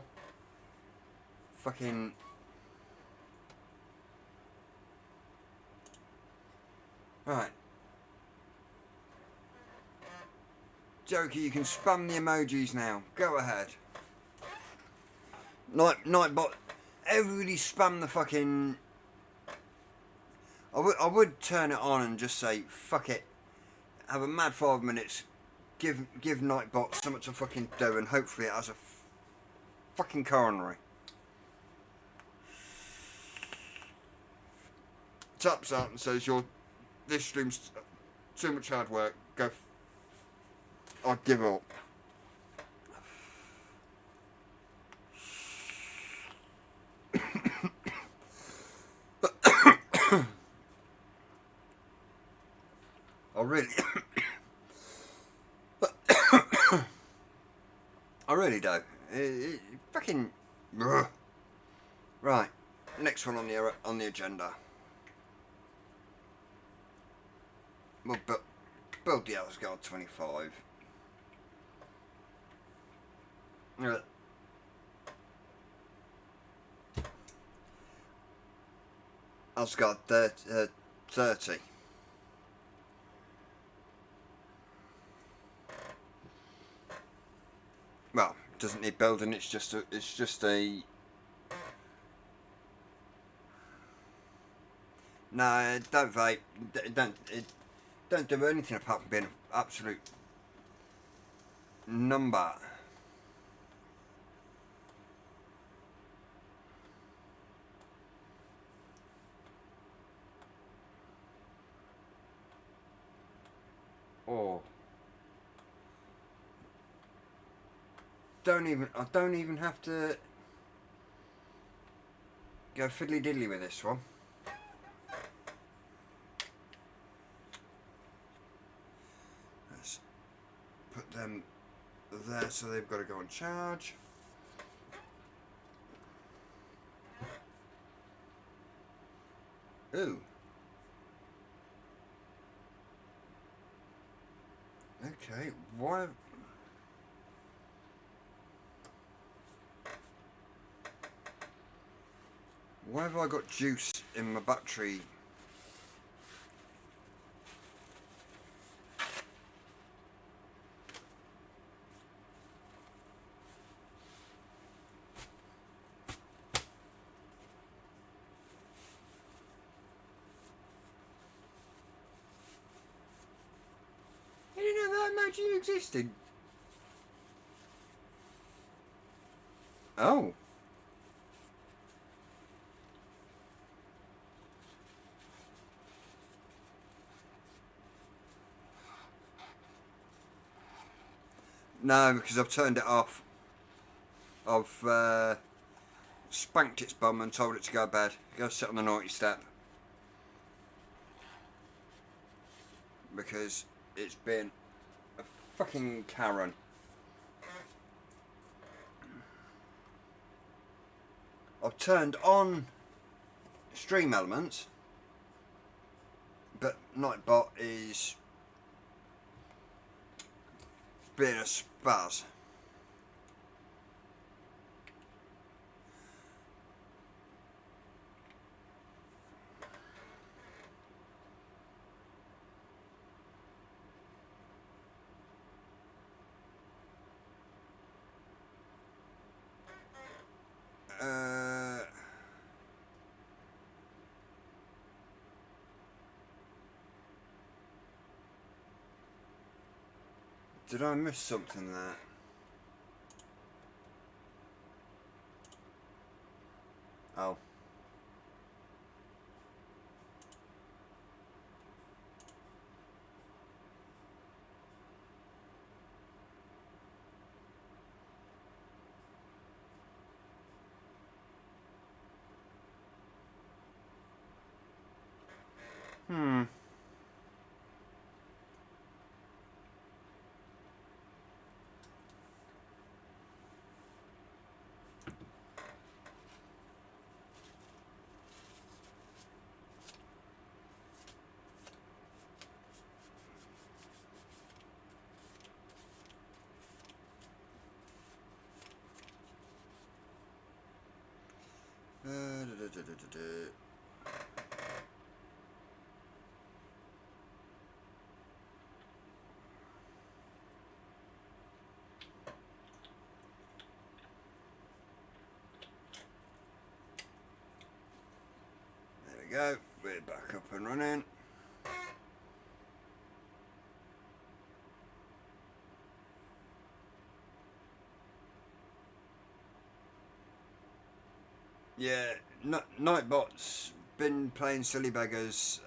Fucking... Right. Jokey, you can spam the emojis now. Go ahead. Nightbot. Everybody spam the fucking... I would turn it on and just say, fuck it. Have a mad 5 minutes. Give Nightbot something to fucking do, and hopefully it has a fucking coronary. Taps out and says, this stream's too much hard work. Go. I give up. I really, I really do. Fucking. Right. Next one on the agenda. We'll build the Asgard 25. Asgard 30. Well, it doesn't need building. It's just a. No, don't vape. Don't do anything apart from being an absolute number. Or I don't even have to go fiddly diddly with this one. Let's put them there so they've got to go on charge. Ooh. Okay, why have I got juice in my battery? I didn't know that emoji existed. Oh. No, because I've turned it off. I've spanked its bum and told it to go to bed. Go sit on the naughty step. Because it's been a fucking Karen. I've turned on stream elements, but Nightbot is being a spaz. Did I miss something there? Oh. There we go, we're back up and running. Yeah, Nightbot's been playing Silly Beggars.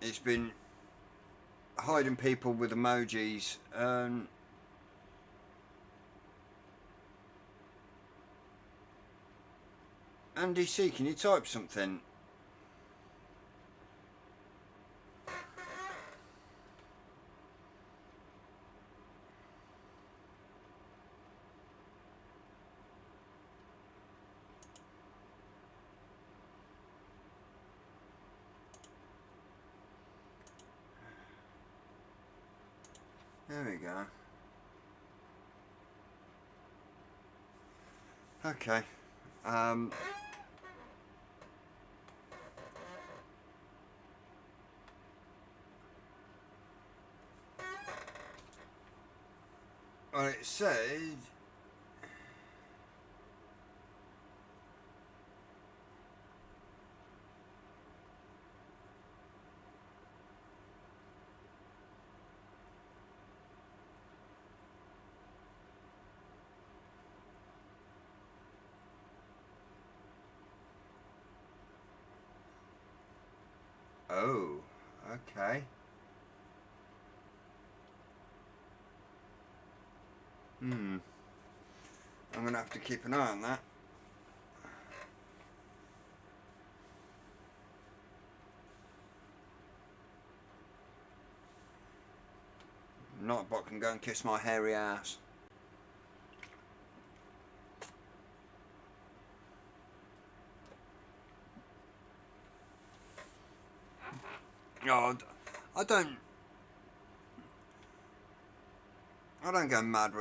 It's been hiding people with emojis. Andy C, can you type something? There we go. Okay. Well, it said. Oh, okay. I'm gonna have to keep an eye on that. Nightbot can go and kiss my hairy ass. Oh, I don't go mad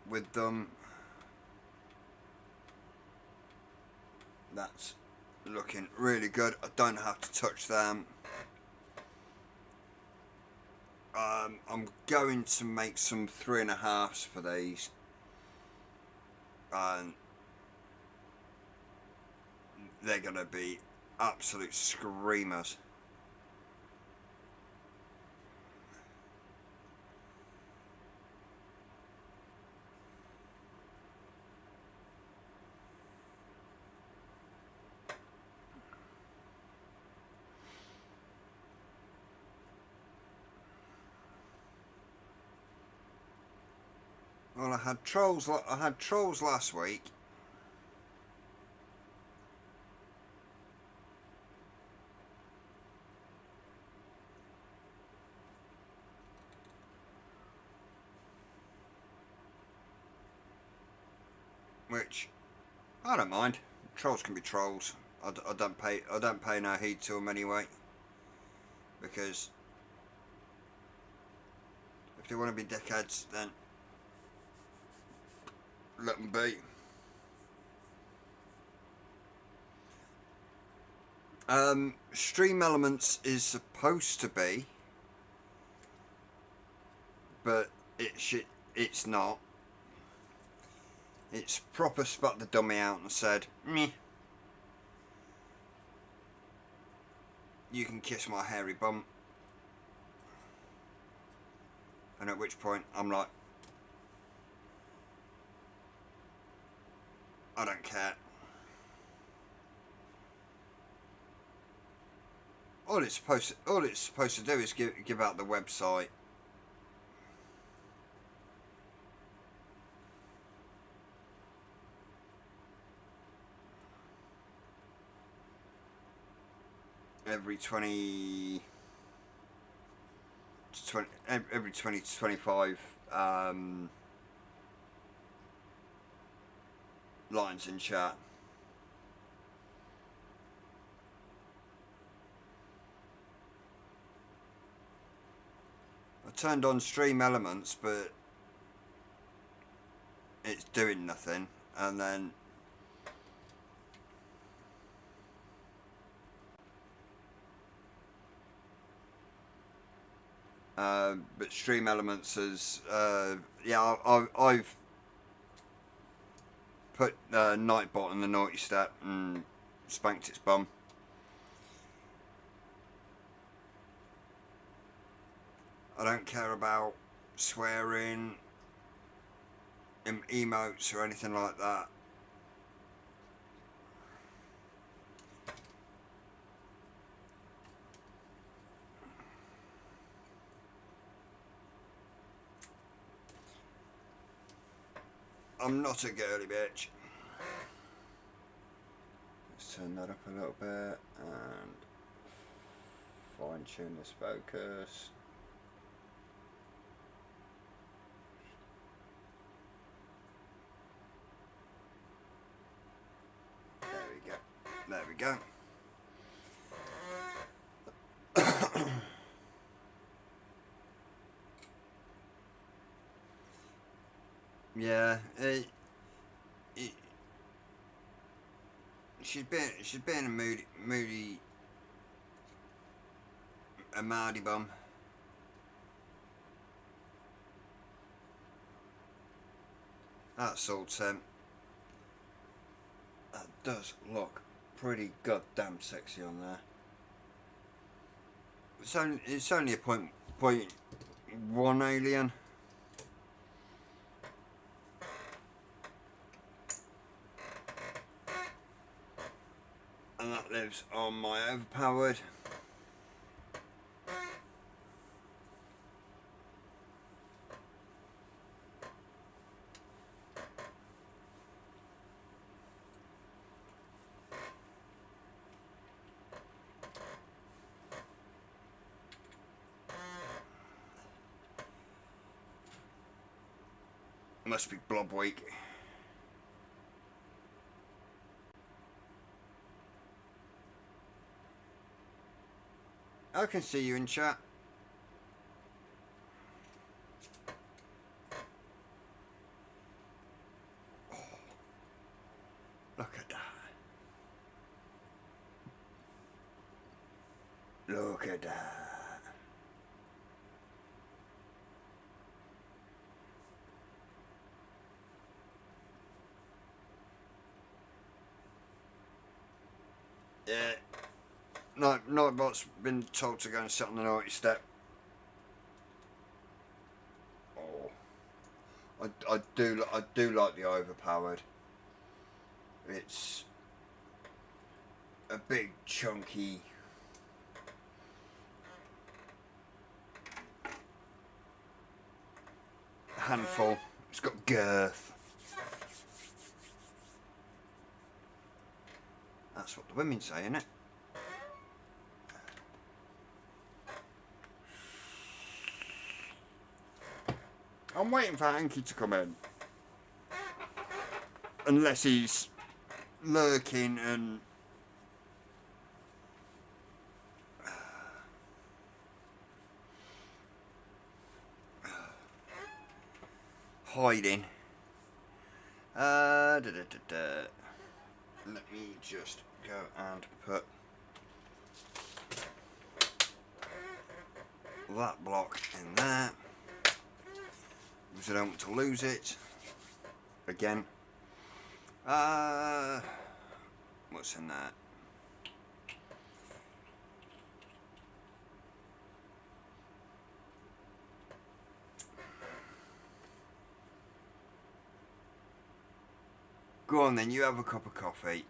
with them. That's looking really good. I don't have to touch them. I'm going to make some 3.5s for these, and they're gonna be absolute screamers. Well, I had trolls last week. Which I don't mind. Trolls can be trolls. I don't pay no heed to them anyway, because if they want to be dickheads, then let them be. Stream Elements is supposed to be, but it's not. It's proper spat the dummy out and said, meh, you can kiss my hairy bum. And at which point I'm like, I don't care. All it's supposed to do is give out the website. Every 20 to 25 lines in chat. I turned on Stream Elements, but it's doing nothing, and then but Stream Elements has yeah, I've put Nightbot on the naughty step and spanked its bum. I don't care about swearing, emotes or anything like that. I'm not a girly bitch. Let's turn that up a little bit and fine tune this focus. There we go. There we go. Yeah, she's been a mardy bum. That's all, Tim. That does look pretty goddamn sexy on there. It's only a point one alien. And that lives on my overpowered. Must be blob week. I can see you in chat. Oh, look at that. Look at that. Yeah. Nightbot's been told to go and sit on the naughty step. Oh, I do like the overpowered. It's a big chunky handful. It's got girth. That's what the women say, isn't it? I'm waiting for Hanky to come in. Unless he's lurking and hiding. Let me just go and put that block in there, because I don't want to lose it again. What's in there? Go on then, you have a cup of coffee.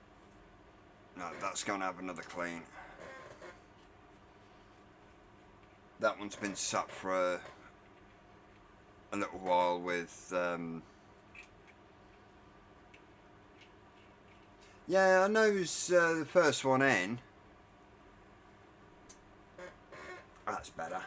No, that's going to have another clean. That one's been sat for a little while with yeah, I know it's the first one in. That's better.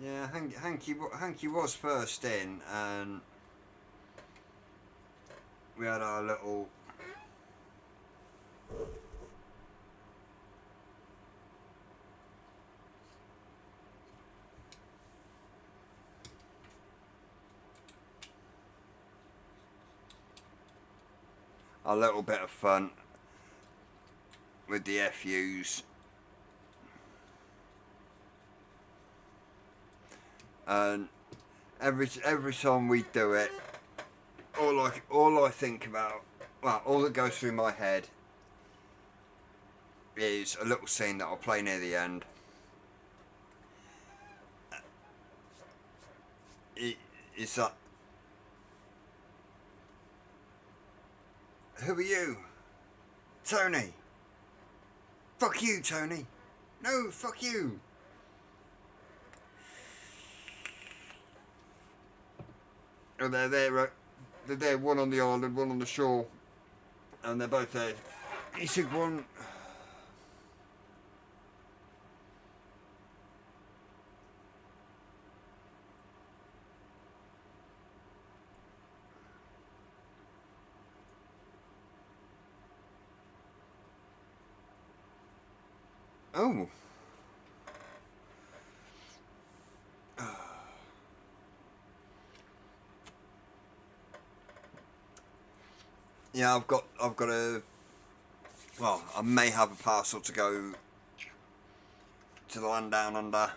Yeah, Hanky was first in, and we had our little bit of fun with the FUs, and every time we do it, all I think about, well, all that goes through my head is a little scene that I'll play near the end. It's that, who are you? Tony. Fuck you, Tony. No, fuck you. And they're there, one on the island, one on the shore, and they're both there. He said one. Oh. Yeah, I've got a. Well, I may have a parcel to go to the land down under.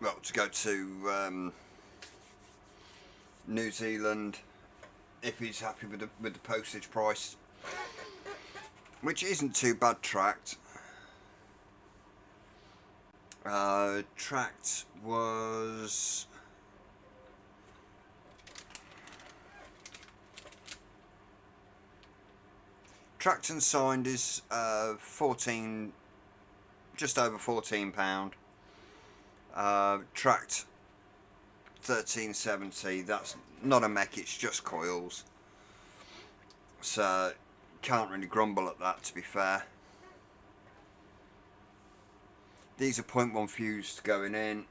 Well, to go to New Zealand, if he's happy with the postage price, which isn't too bad. Tracked was tracked and signed is 14, just over £14. Tracked 1370. That's not a mech, it's just coils, so can't really grumble at that, to be fair. These are 0.1 fused going in.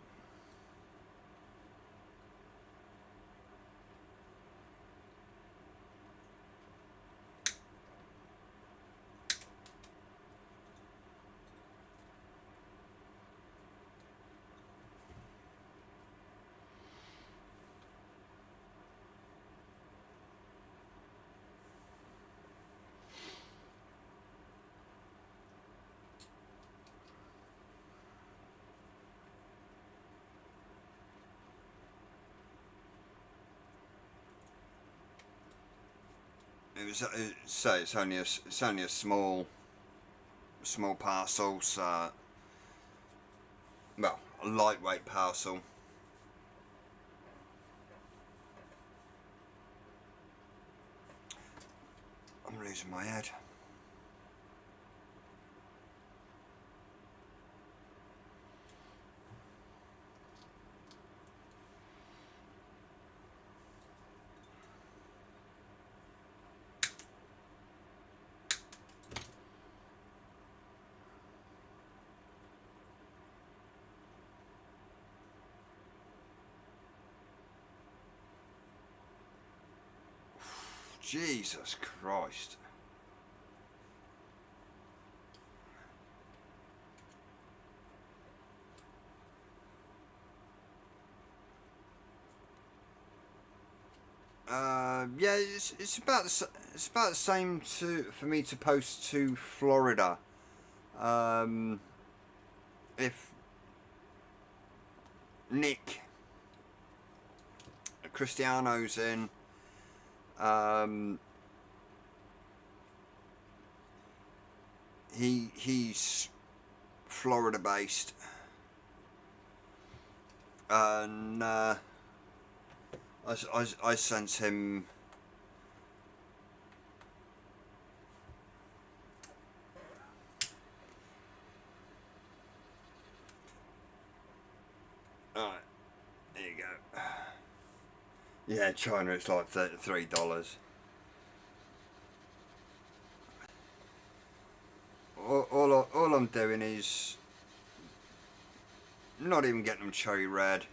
So it's only a small parcel, so, well, a lightweight parcel. I'm losing my head. Jesus Christ. Yeah, it's about the same for me to post to Florida. If Nick Cristiano's in, he's Florida based, and I sent him alright, there you go. Yeah, China, it's like $33. All I'm doing is Not even getting them cherry red.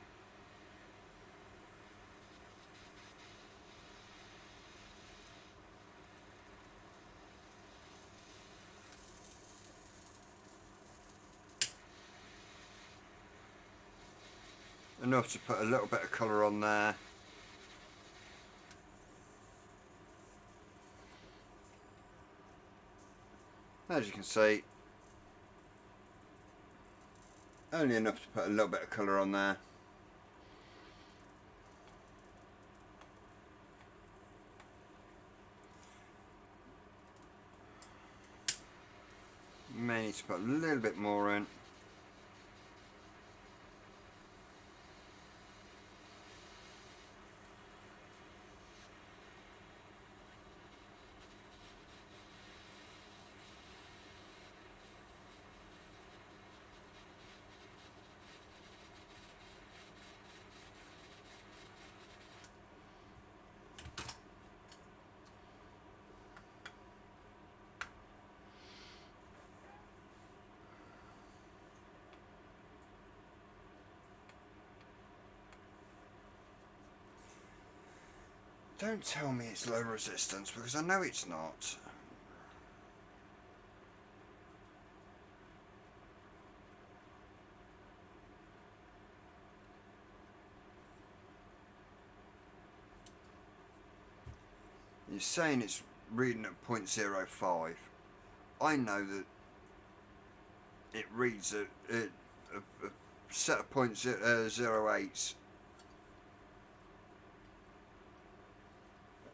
Enough to put a little bit of colour on there. As you can see, only enough to put a little bit of colour on there. May need to put a little bit more in. Don't tell me it's low resistance, because I know it's not. You're saying it's reading at 0.05. I know that it reads at a set of 0.08s.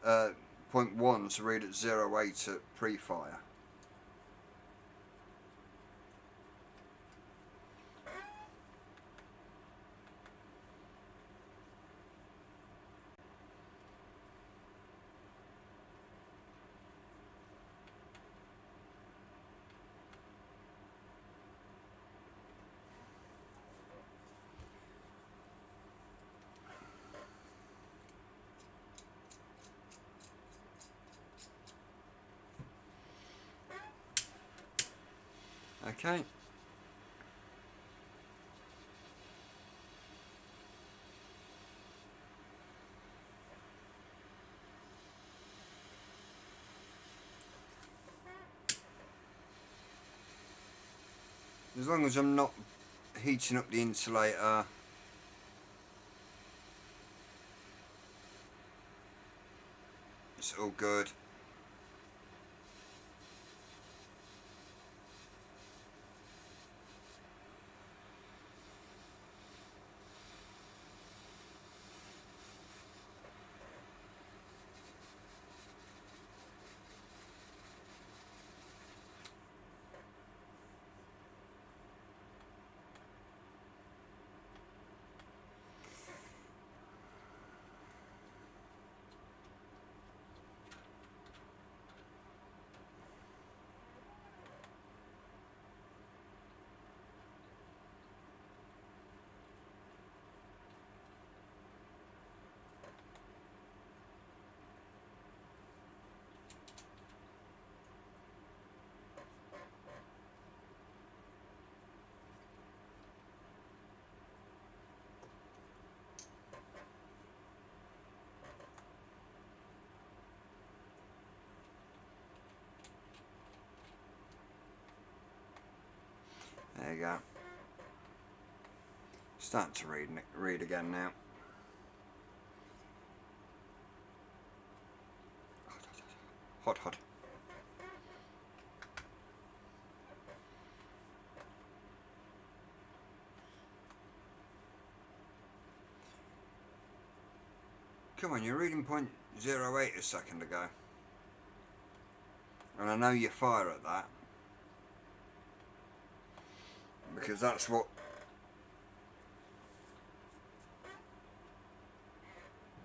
0.1 to read at 0.8 at pre-fire. Okay. As long as I'm not heating up the insulator, it's all good. There you go. Starting to read again now. Hot, hot. Come on, you're reading 0.08 a second ago. And I know you fire at that. Because that's what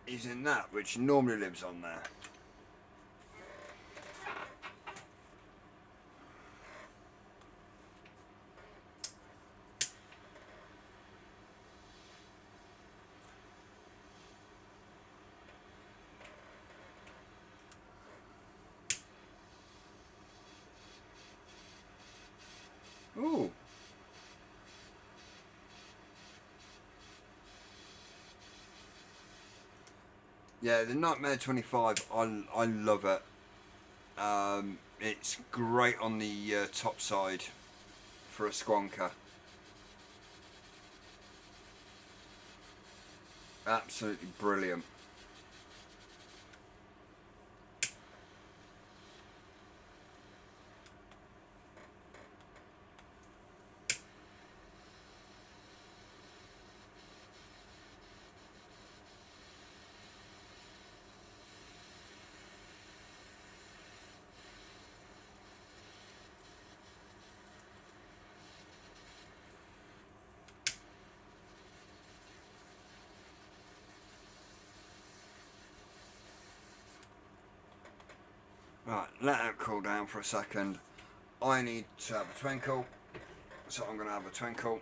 is in that, which normally lives on there. Ooh. Yeah, the Nightmare 25, I love it. It's great on the top side for a squonker. Absolutely brilliant. Right, let that cool down for a second. I need to have a twinkle, so I'm going to have a twinkle.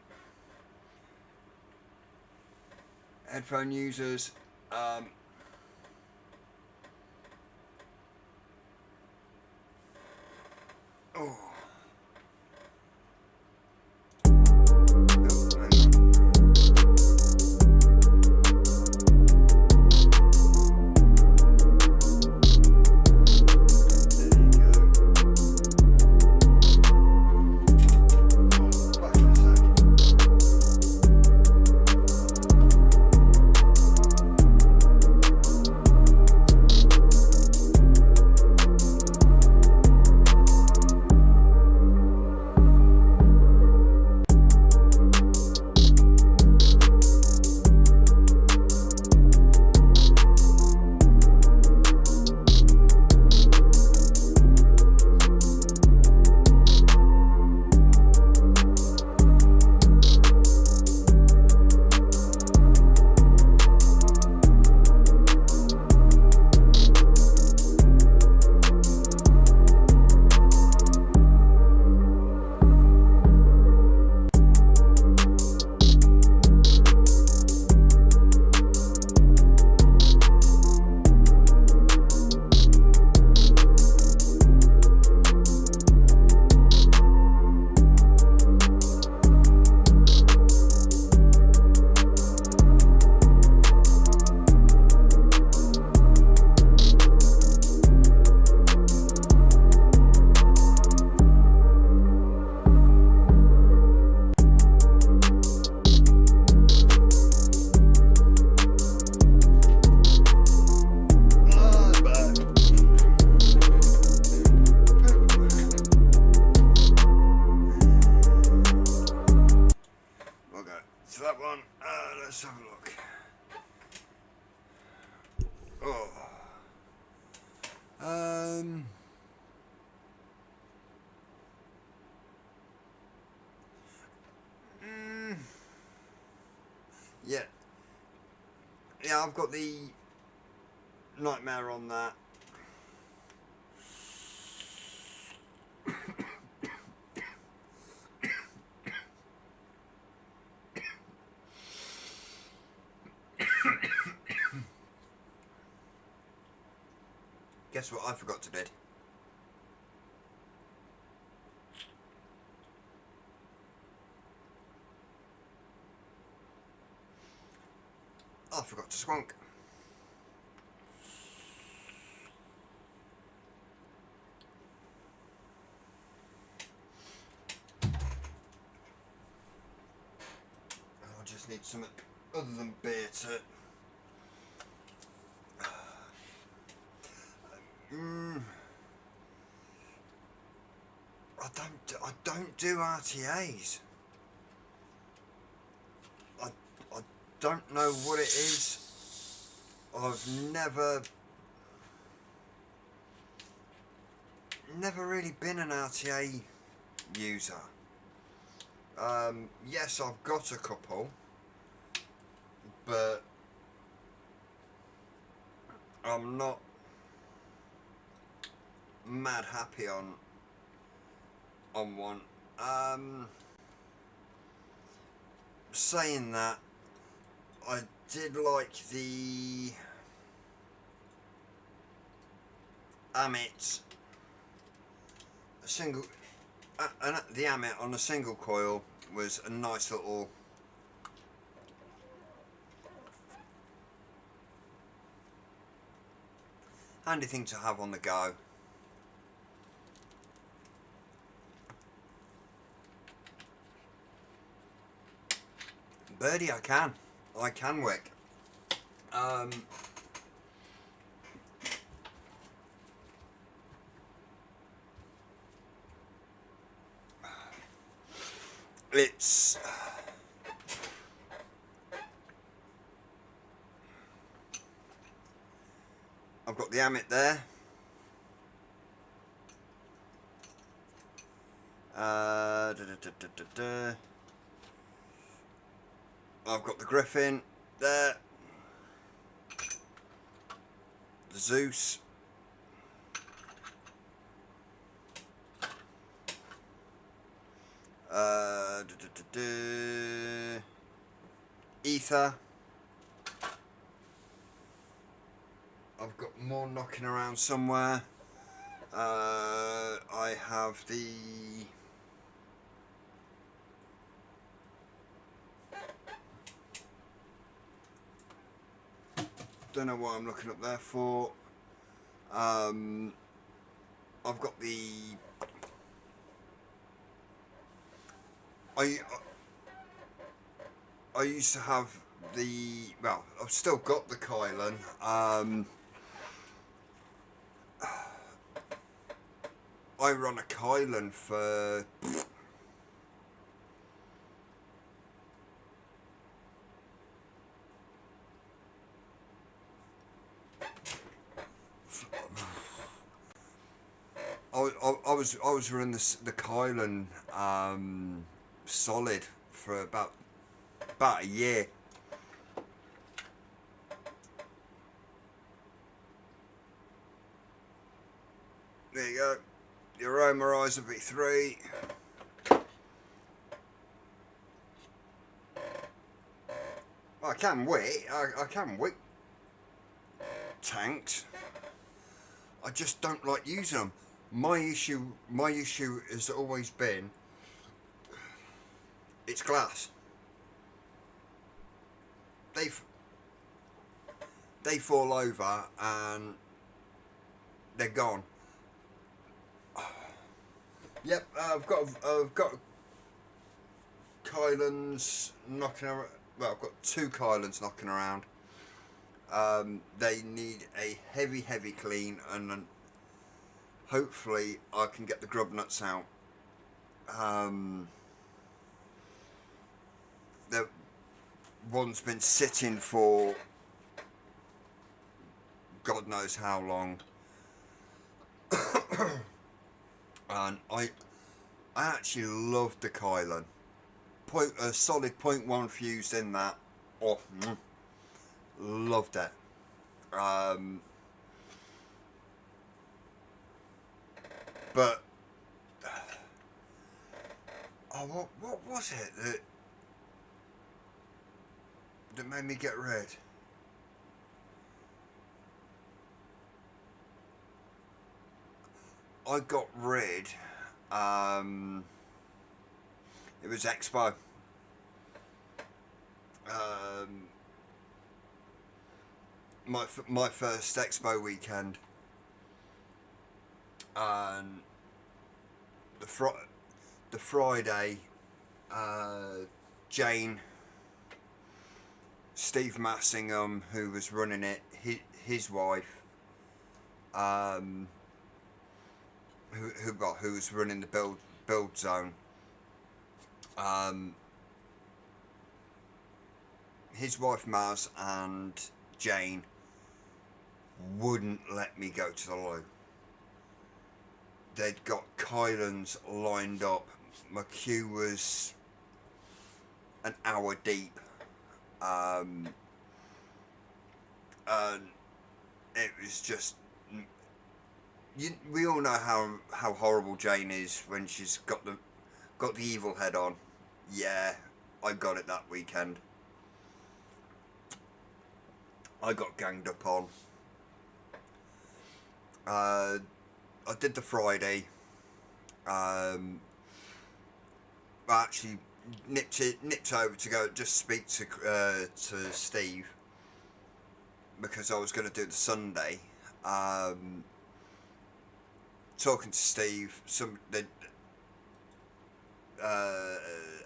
Headphone users, oh. So that one, let's have a look. Oh. Yeah. Yeah, I've got the Nightmare on that. Guess what I forgot to bid? I forgot to squonk. I just need something other than beer to... I don't do RTAs. I don't know what it is. I've never really been an RTA user. Yes, I've got a couple, but I'm not mad happy on one. Saying that, I did like the Amit single, the Amit on a single coil was a nice little Handy thing to have on the go. Birdie, I can wick. It's I've got the Amit there. I've got the Griffin there. The Zeus. Ether. I've got more knocking around somewhere. I have the don't know what I'm looking up there for. I've got the I used to have the, well, I've still got the Kylan. I run a Kylan for I was running the Kylan solid for about a year. There you go, your Omarizer V3. I can wait. I can wait tanks. I just don't like using them. My issue has always been it's glass. They fall over and they're gone. Yep, I've got Kylans knocking around. Well, I've got two Kylans knocking around. They need a heavy clean, and then hopefully I can get the grub nuts out. The one's been sitting for God knows how long, and I actually loved the Kylan. A solid 0.1 fused in that. Oh, loved it. But oh, what was it that made me get red? I got rid. It was Expo. My first Expo weekend, and the Friday, Jane, Steve Massingham, who was running it, his wife, who was running the build zone, his wife Maz and Jane wouldn't let me go to the loo. They'd got Kylans lined up. My queue was an hour deep, and it was just. We all know how horrible Jane is when she's got the evil head on. Yeah, I got it that weekend. I got ganged up on. I did the Friday. I actually nipped over to go just speak to Steve, because I was going to do the Sunday, Talking to Steve,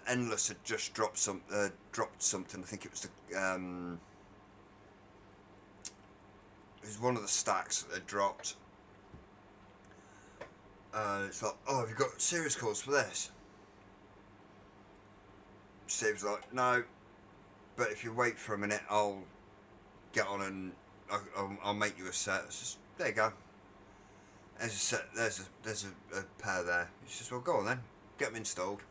Endless had just dropped something. I think it was it was one of the stacks that had dropped. It's like, oh, have you got serious calls for this? Steve's like, no, but if you wait for a minute, I'll get on and I'll make you a set. I says, there you go. There's a set. There's a pair there. He says, well, go on then, get them installed.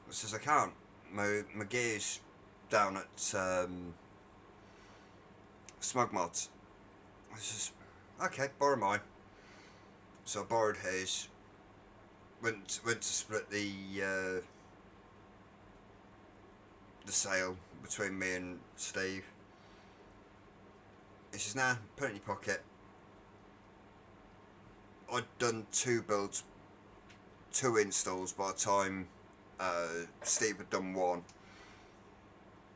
I says, I can't. My gear's down at Smug Mods. I says, okay, borrow mine. So I borrowed his. Went to split the sale between me and Steve. He says, nah, put it in your pocket. I'd done 2 builds, 2 installs by the time Steve had done 1,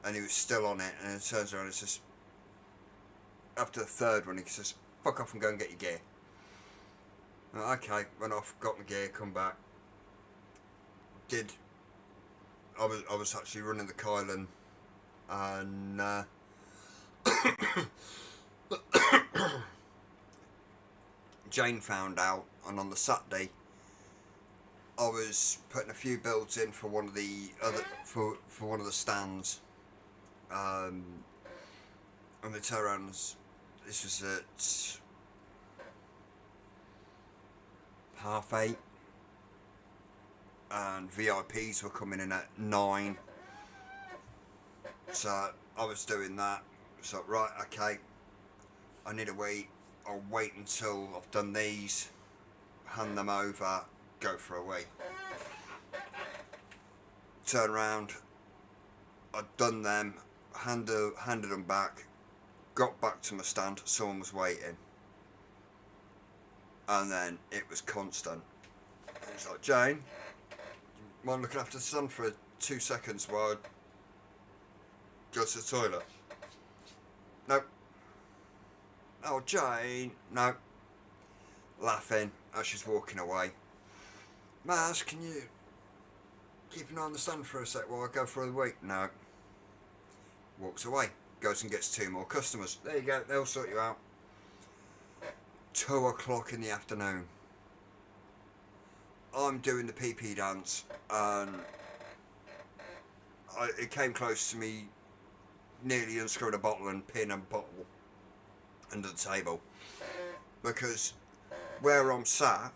and he was still on it, and he turns around and says, after the 3rd one, he says, fuck off and go and get your gear. Okay, went off, got my gear, come back. I was actually running the Kylan, and Jane found out, and on the Saturday I was putting a few builds in for one of the for one of the stands, and they turned around. This was at 8:30, and VIPs were coming in at 9. So I was doing that. So right, okay, I need to wait. I'll wait until I've done these, hand them over, go for a wee. Turn around, I'd done them, handed them back, got back to my stand, someone was waiting. And then it was constant. It's like, Jane, you mind looking after the stand for 2 seconds while I go to the toilet? Nope. Oh, Jane, no. Laughing as she's walking away. Maz, can you keep an eye on the stand for a sec while I go for the week? No. Walks away. Goes and gets 2 more customers. There you go, they'll sort you out. 2 o'clock in the afternoon. I'm doing the PP dance, and it came close to me nearly unscrewing a bottle and pinning a bottle under the table, because where I'm sat,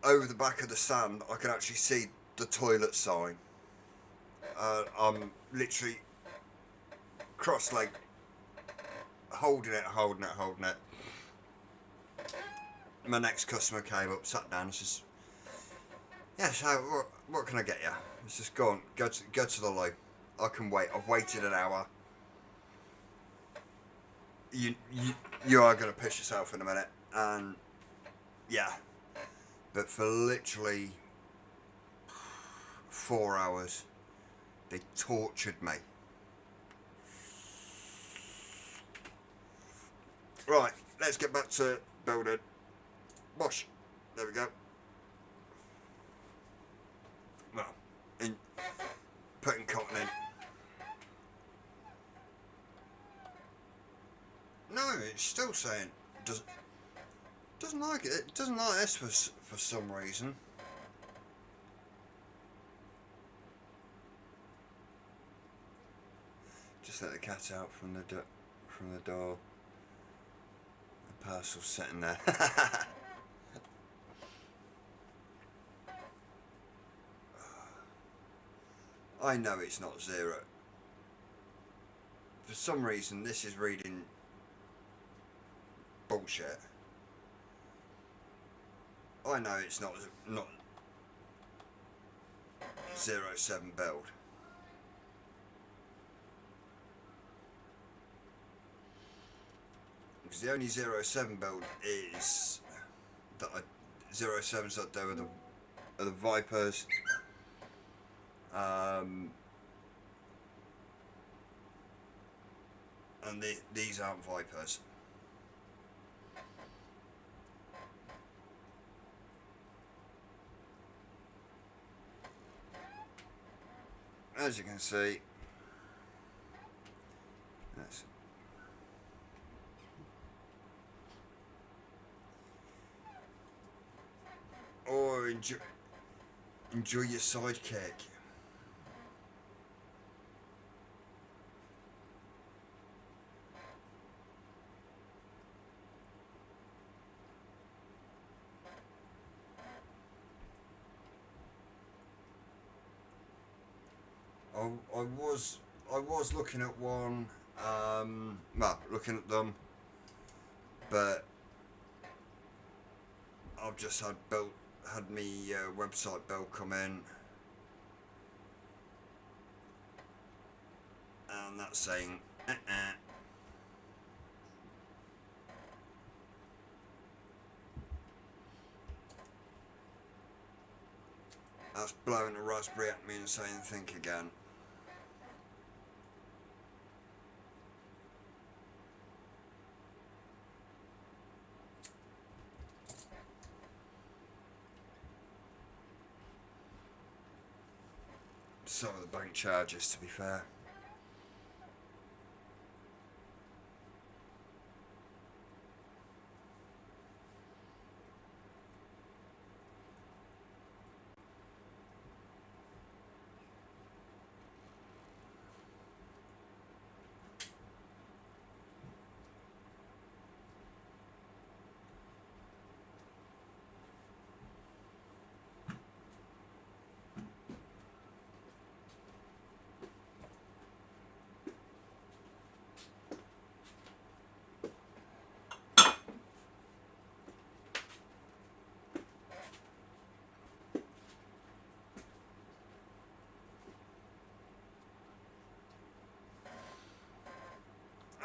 over the back of the stand, I can actually see the toilet sign. I'm literally cross-legged, holding it. My next customer came up, sat down, and says, "Yeah, so what can I get you?" I says, "Go on, go to the loo. I can wait. I've waited an hour. You are going to piss yourself in a minute." And yeah, but for literally 4 hours, they tortured me. Right, let's get back to building. Bosh, there we go. Well, putting cotton in. No, it's still saying doesn't like it. It doesn't like this for some reason. Just let the cat out from the door. The parcel's sitting there. I know it's not 0. For some reason, this is reading bullshit. I know it's not 07 build. Because the only 07 build is that 07s that there are the Vipers. And these aren't Vipers. as you can see, that's or enjoy your sidekick. I was looking at one, well, looking at them, but I've just had me website bill come in, and that's saying that's blowing a raspberry at me and saying think again. Some of the bank charges, to be fair.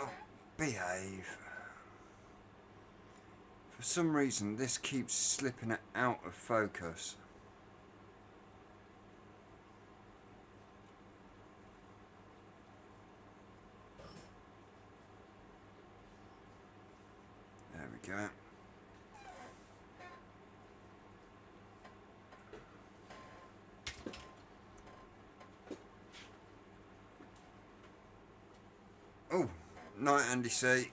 Oh, behave. For some reason, this keeps slipping out of focus. There we go. Oh, night Andy C.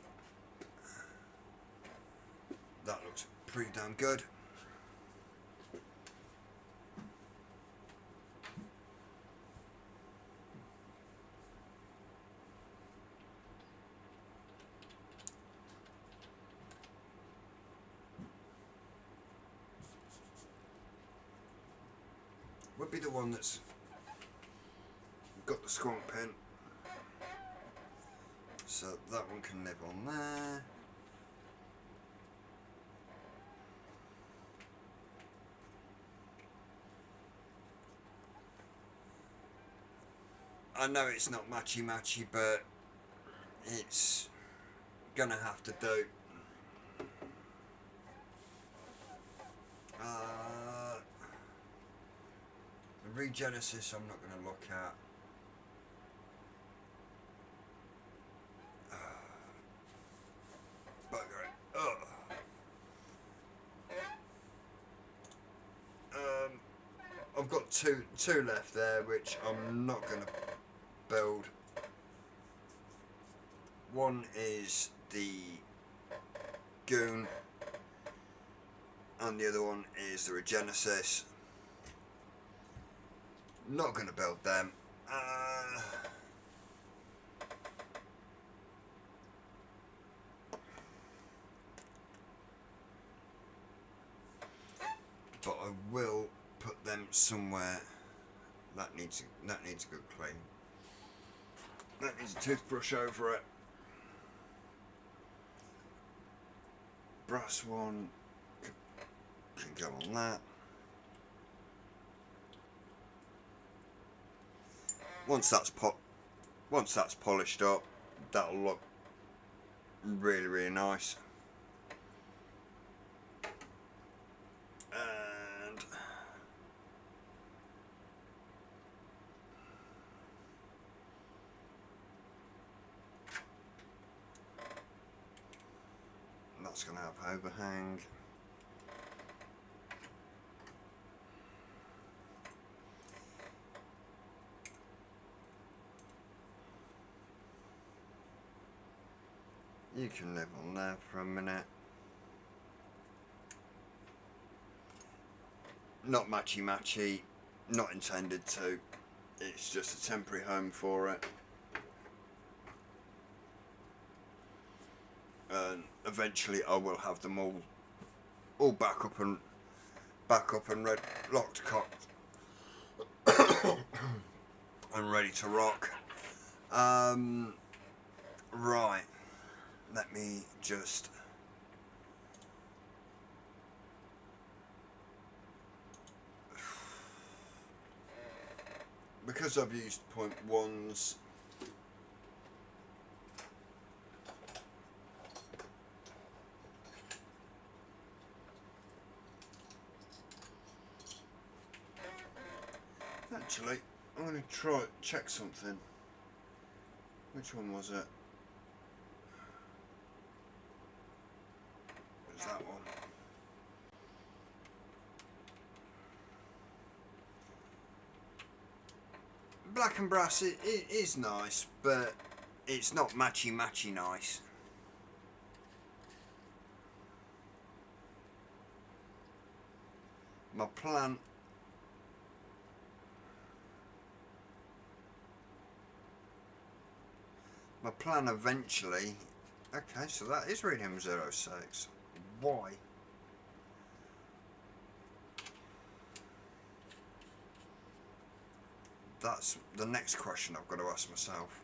That looks pretty damn good. Would be the one that's got the squonk pin. So that one can live on there. I know it's not matchy, but it's gonna have to do. The Regenesis I'm not gonna look at. Bugger it. I've got two left there, which I'm not gonna build. One is the Goon, and the other one is the Regenesis. Not gonna build them. But I will put them somewhere. That needs a good clean. That needs a toothbrush over it. Brass one can go on that. Once that's polished up, that'll look really, really nice. And that's going to have overhang. You can live on there for a minute. Not matchy, not intended to. It's just a temporary home for it. And eventually I will have them all back up and red, locked, cocked, and ready to rock. Right, let me just because I've used 0.1s. Actually, I'm going to check something. Which one was it? It was that one. Black and brass, it is nice, but it's not matchy nice. My plan eventually. Okay, so that is radium 06. Why? That's the next question I've got to ask myself.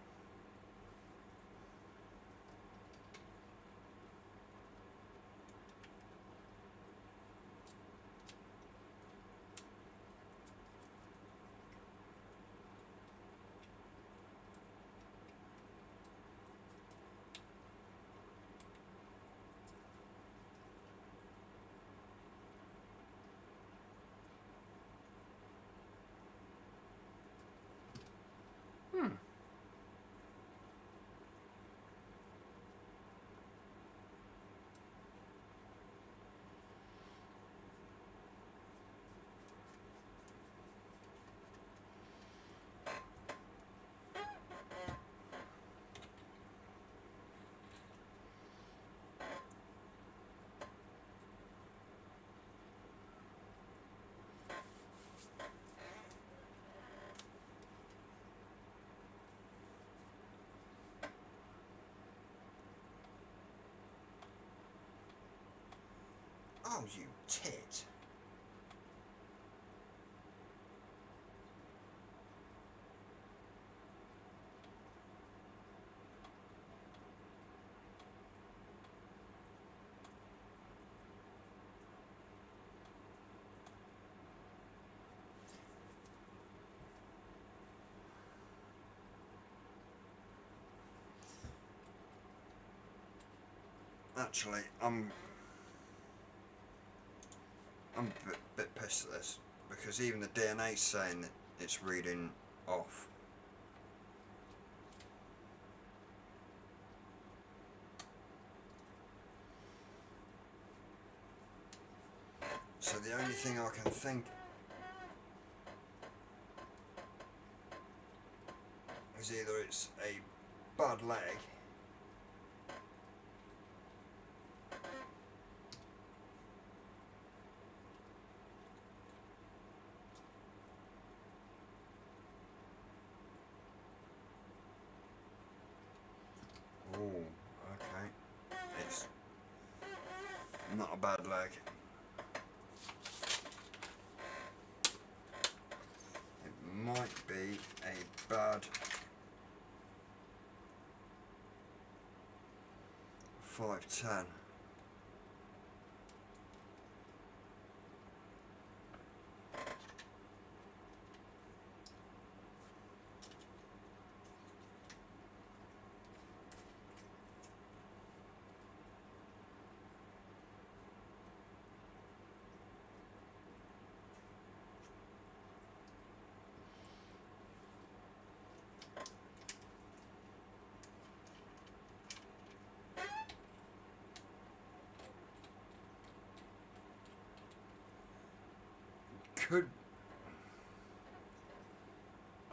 Oh, you tit. Actually, I'm a bit pissed at this, because even the DNA's saying that it's reading off. So the only thing I can think is either it's a bad leg okay. It's not a bad leg. It might be a bad 510.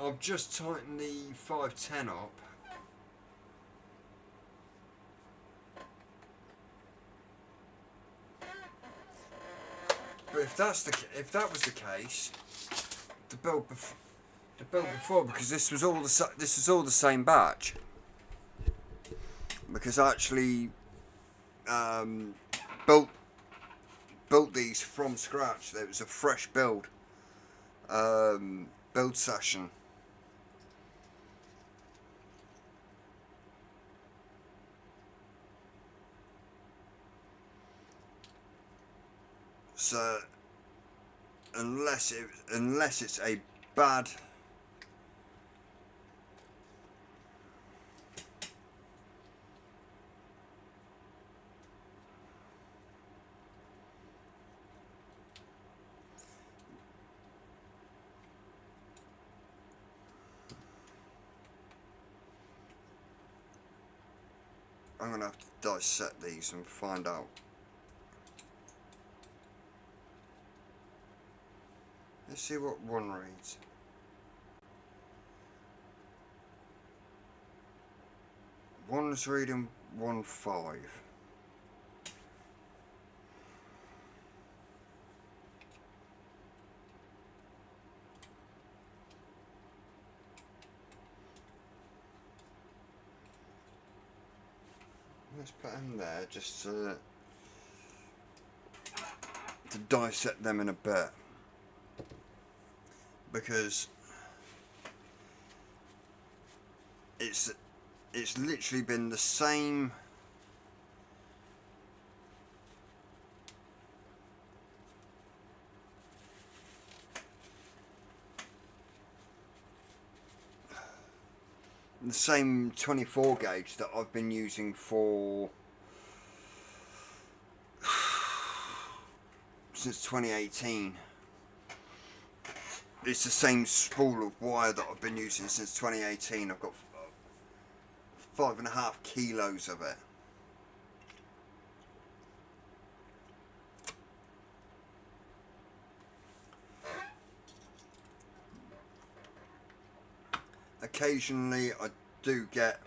I've just tightened the 510 up. if that was the case, the build before, because this was all the same batch. Because I actually built these from scratch. It was a fresh build session. So unless it's a bad I'm gonna have to dissect these and find out. Let's see what one reads. One's reading 1.5. Let's put them there just to dissect them in a bit, because it's literally been the same the same 24 gauge that I've been using for since 2018. It's the same spool of wire that I've been using since 2018. I've got 5.5 kilos of it. Occasionally I do get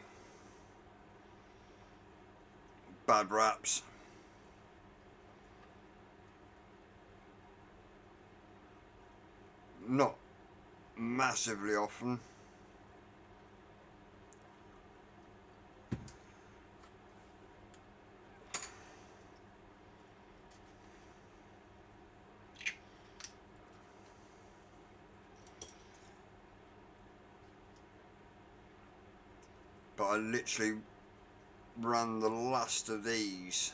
bad wraps. Not massively often. But I literally ran the last of these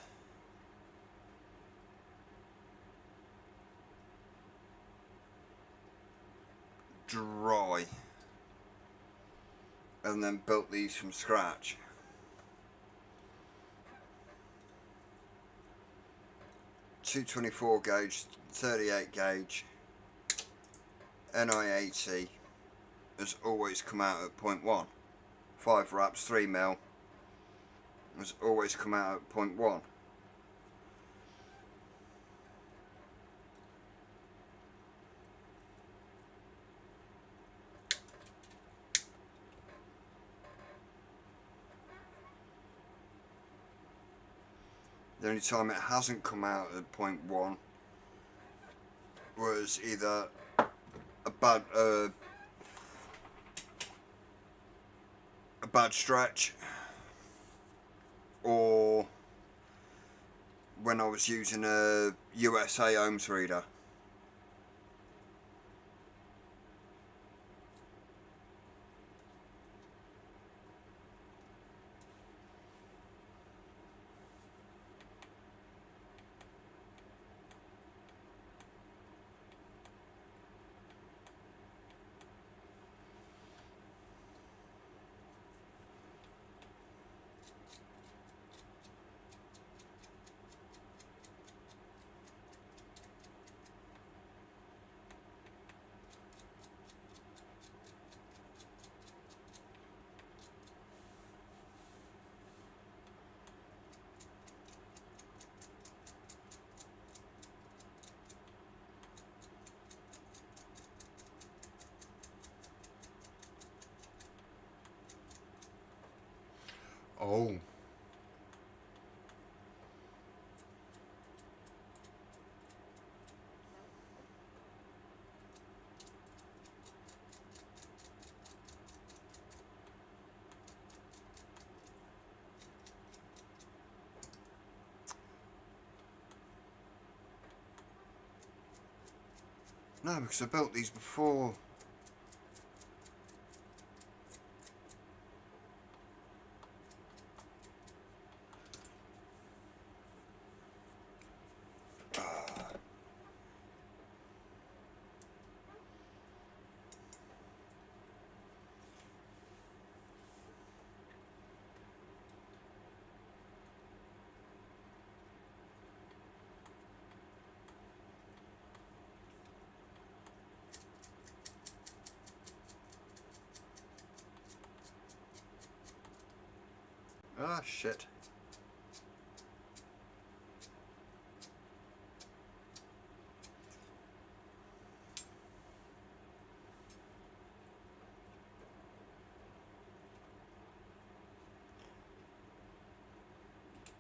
dry and then built these from scratch. Two 24 gauge, 38 gauge, NI80 has always come out at 0.1. 5 wraps, 3mm has always come out at 0.1. The only time it hasn't come out at 0.1 was either a bad stretch, or when I was using a USA ohms reader. Oh. No, because I built these before. Ah, shit.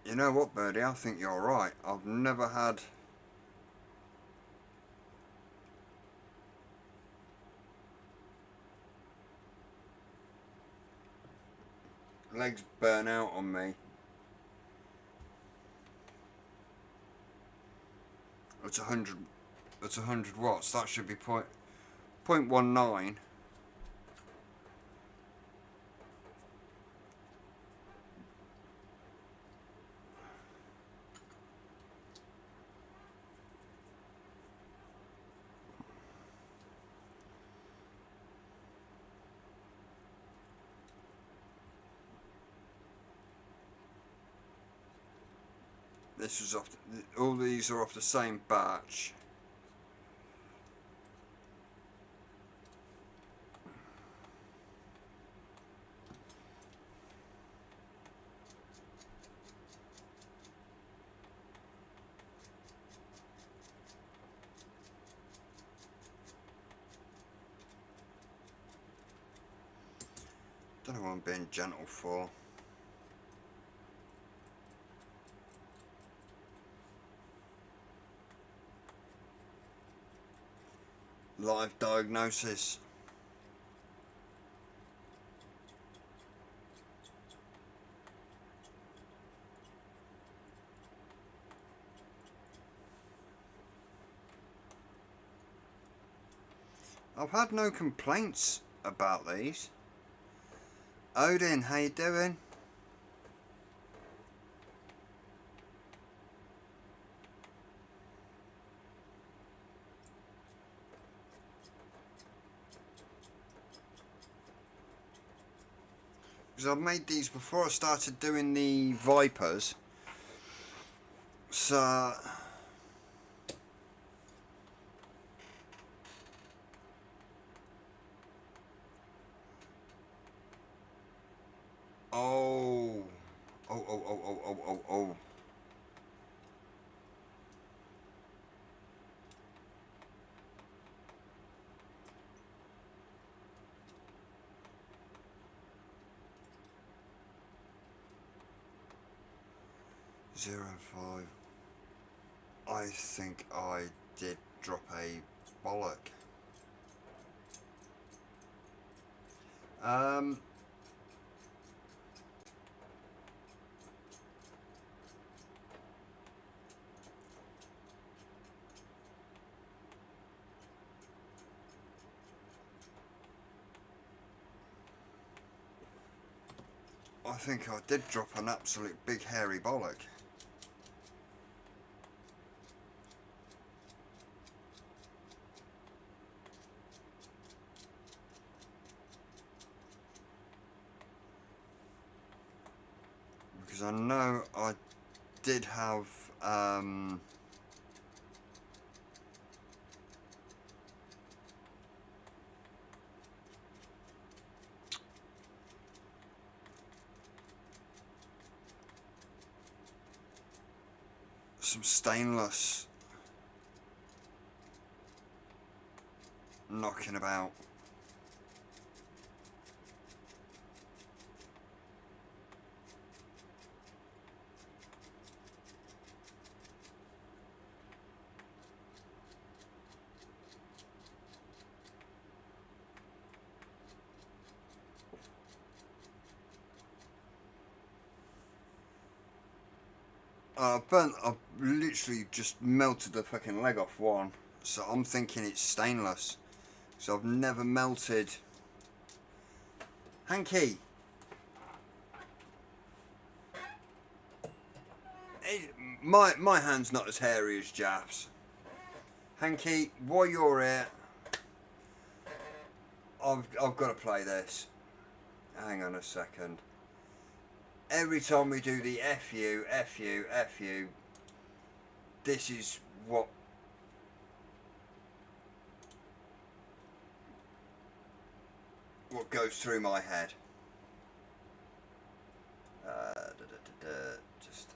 You know what, Birdie? I think you're right. I've never had legs burn out on me. It's 100. It's 100 watts. That should be 0.19. This was off. All these are off the same batch. Don't know what I'm being gentle for. Live diagnosis. I've had no complaints about these. Odin, how you doing? Because I've made these before I started doing the Vipers. So oh. Oh. 05. I think I did drop a bollock. I think I did drop an absolute big hairy bollock. Because I know I did have some stainless knocking about. I've literally just melted the fucking leg off one, so I'm thinking it's stainless. So I've never melted. Hanky, my hand's not as hairy as Jaff's. Hanky, while you're here, I've got to play this. Hang on a second. Every time we do the FU, this is what goes through my head. Just.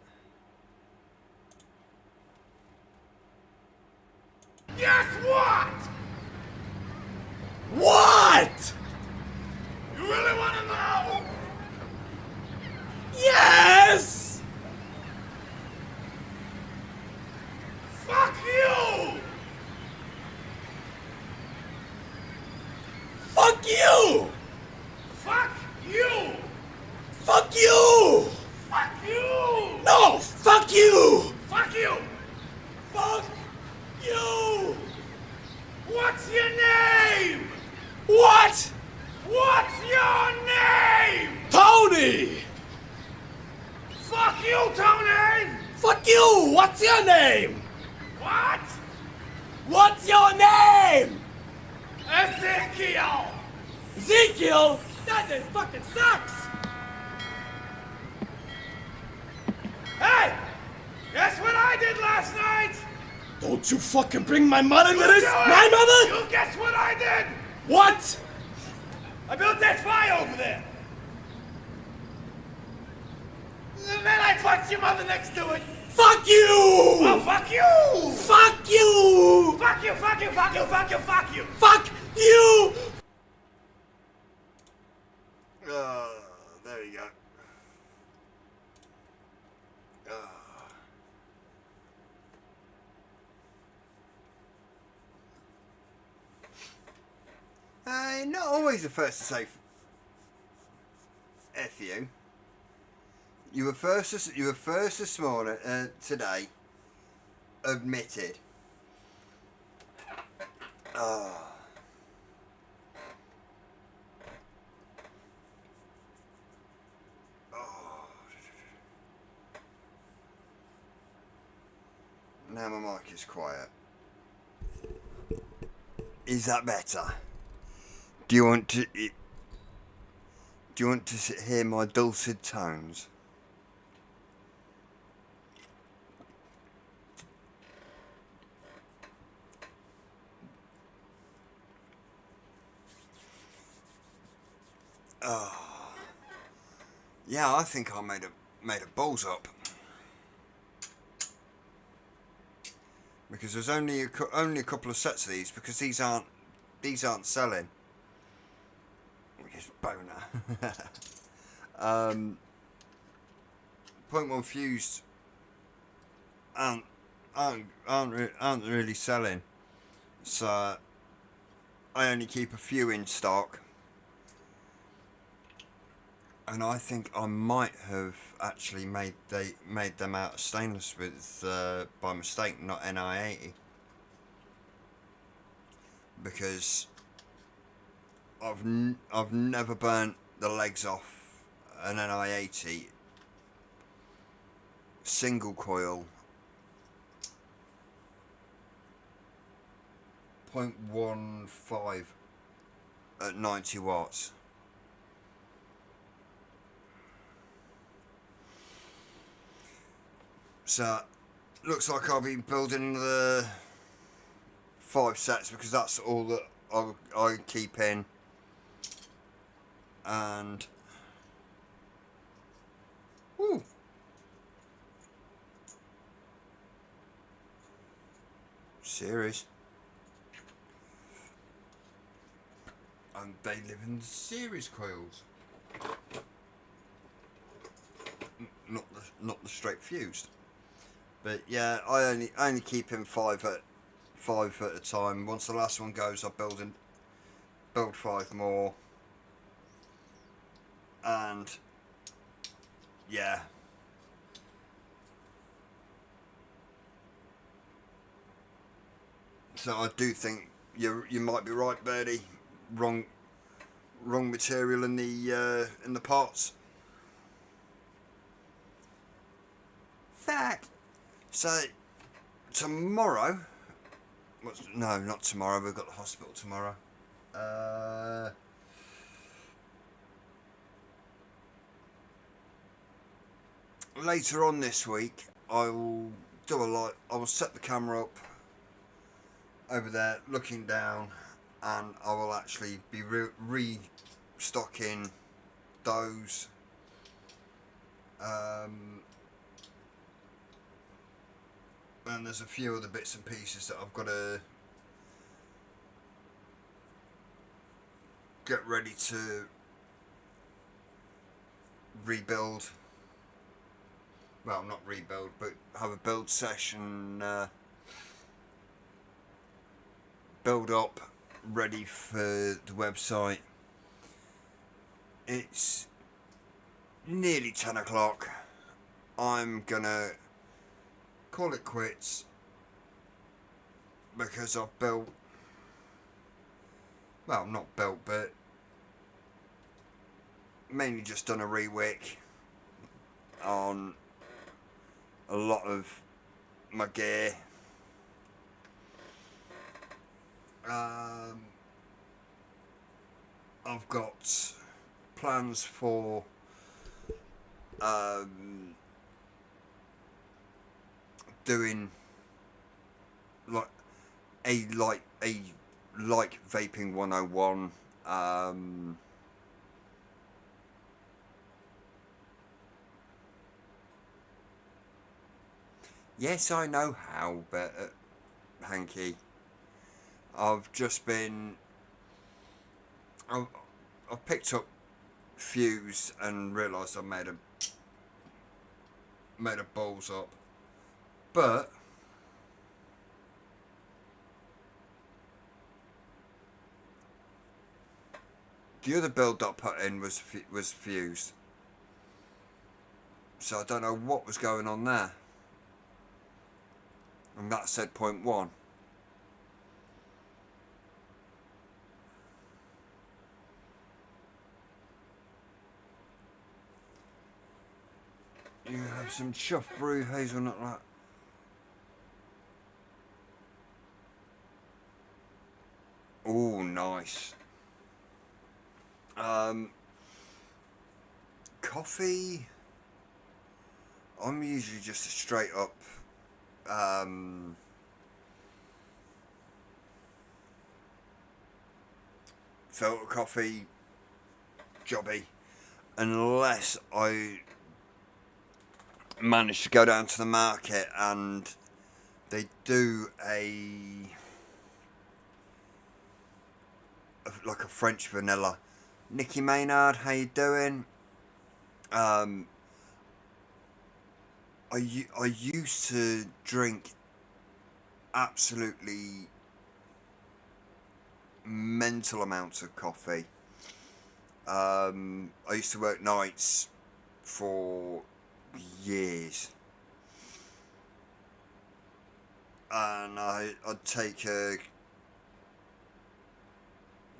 Guess what? What? You really want to know? Yes! Fuck you! Fuck you! Fuck you! Fuck you! Fuck you! No! Fuck you! Fuck you! Fuck you! What's your name? What? What's your name? Tony! Fuck you, Tony! Fuck you! What's your name? What? What's your name? Ezekiel! Ezekiel? That name fucking sucks! Hey! Guess what I did last night? Don't you fucking bring my mother into You this! do it! My mother? You guess what I did? What? I built that fire over there. And then I fucked your mother next to it. Fuck you! Oh, fuck you! Fuck you! Fuck you, fuck you, fuck you, fuck you, fuck you! Fuck you! There you go. Not always the first to say F you. You were first this morning, today, admitted. Now my mic is quiet. Is that better? Do you want to hear my dulcet tones? Yeah, I think I made a balls up. Because there's only a couple of sets of these, because these aren't selling. Which is boner. 0.1 fused aren't really selling, so I only keep a few in stock. And I think I might have actually made them out of stainless with by mistake, not NI80, because I've never burnt the legs off an NI80 single coil 0.15 at 90 watts. So, looks like I'll be building the 5 sets, because that's all that I keep in. And woo, series, and they live in the series coils, not the straight fused. But yeah, I only keep in 5 at a time. Once the last one goes, I build 5 more. And yeah, So I do think you might be right, Birdie. Wrong material in the pots. Fact. So tomorrow. No, not tomorrow. We've got the hospital tomorrow. Later on this week, I will do I will set the camera up over there, looking down, and I will actually be restocking those. And there's a few other bits and pieces that I've got to get ready to rebuild. Well, not rebuild, but have a build session, build up, ready for the website. It's nearly 10 o'clock. I'm gonna call it quits because I've built, well, not built, but mainly just done a rewick on a lot of my gear. I've got plans for doing like vaping 101. Yes, I know how, but Hanky, I've just been. I've picked up fuse and realised I made a balls up, but the other build that I put in was fused, so I don't know what was going on there. And that said 0.1. You have some chuff brew hazelnut like. Oh, nice. Coffee. I'm usually just a straight up filter coffee jobby, unless I manage to go down to the market and they do like a French vanilla. Nicky Maynard, how you doing? I used to drink absolutely mental amounts of coffee. I used to work nights for years, and I'd take a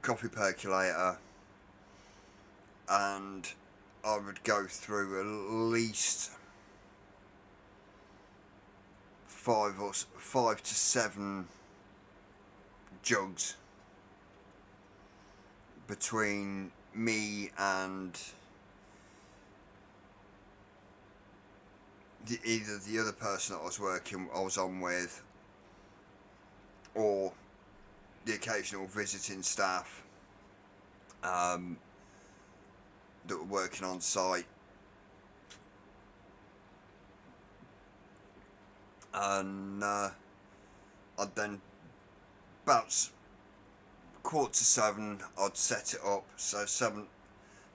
coffee percolator and I would go through at least 5 to 7 jugs between me and either the other person that I was on with, or the occasional visiting staff that were working on site. And I'd then about 6:45 I'd set it up, so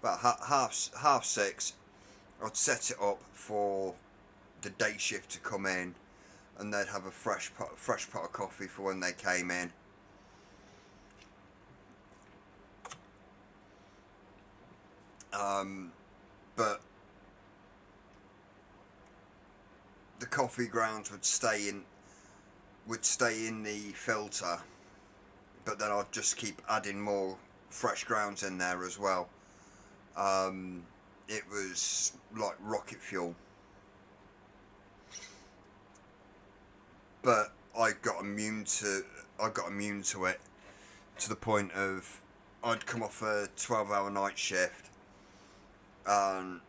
about half 6 I'd set it up for the day shift to come in, and they'd have a fresh pot of coffee for when they came in. But the coffee grounds would stay in would stay in the filter, but then I'd just keep adding more fresh grounds in there as well. It was like rocket fuel. But I got immune to it, to the point of I'd come off a 12-hour night shift, and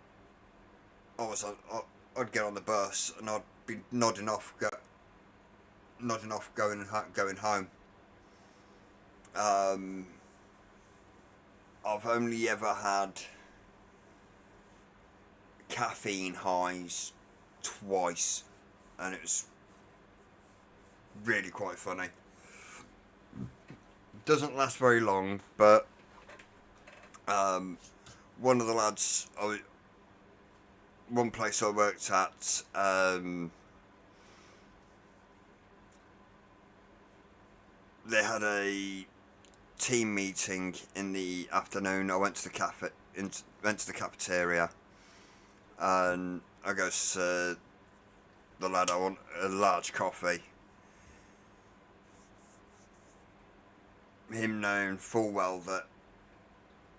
I'd get on the bus and I'd be nodding off going home. I've only ever had caffeine highs twice, and it was really quite funny. Doesn't last very long, but one of the lads, one place I worked at, they had a team meeting in the afternoon. I went to the cafeteria, and I goes to the lad, I want a large coffee. Him knowing full well that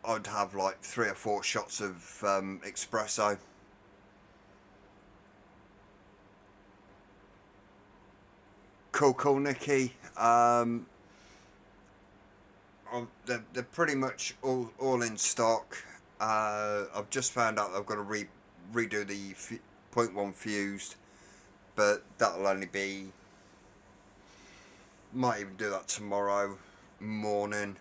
I'd have like 3 or 4 shots of espresso. Cool, Nicky. They're pretty much all in stock. I've just found out I've got to redo the 0.1 fused, but that'll only be, might even do that tomorrow morning.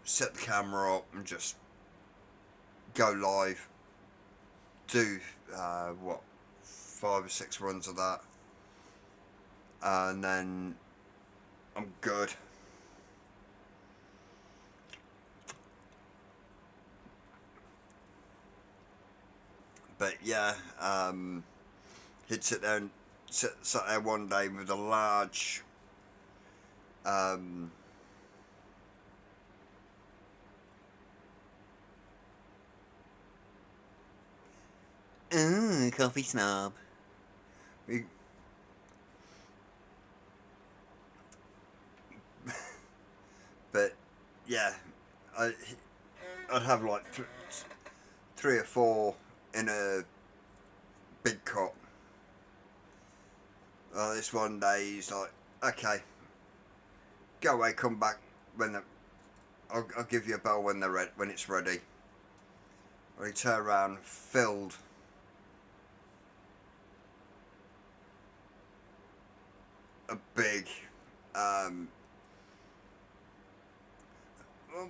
Set the camera up and just go live, do 5 or 6 runs of that, and then I'm good. But yeah, he'd sit there and sat there one day with a large coffee snob. But yeah, I'd have like 3 or 4 in a big cup. This one day he's like, okay, go away, come back when I'll give you a bell when it's ready. Well, he turned around, filled a big well,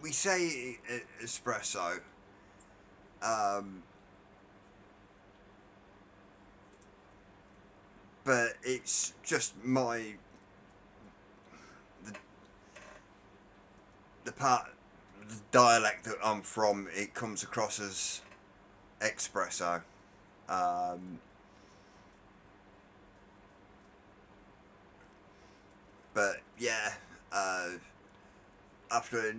we say espresso, but it's just the dialect that I'm from, it comes across as espresso. But yeah, after a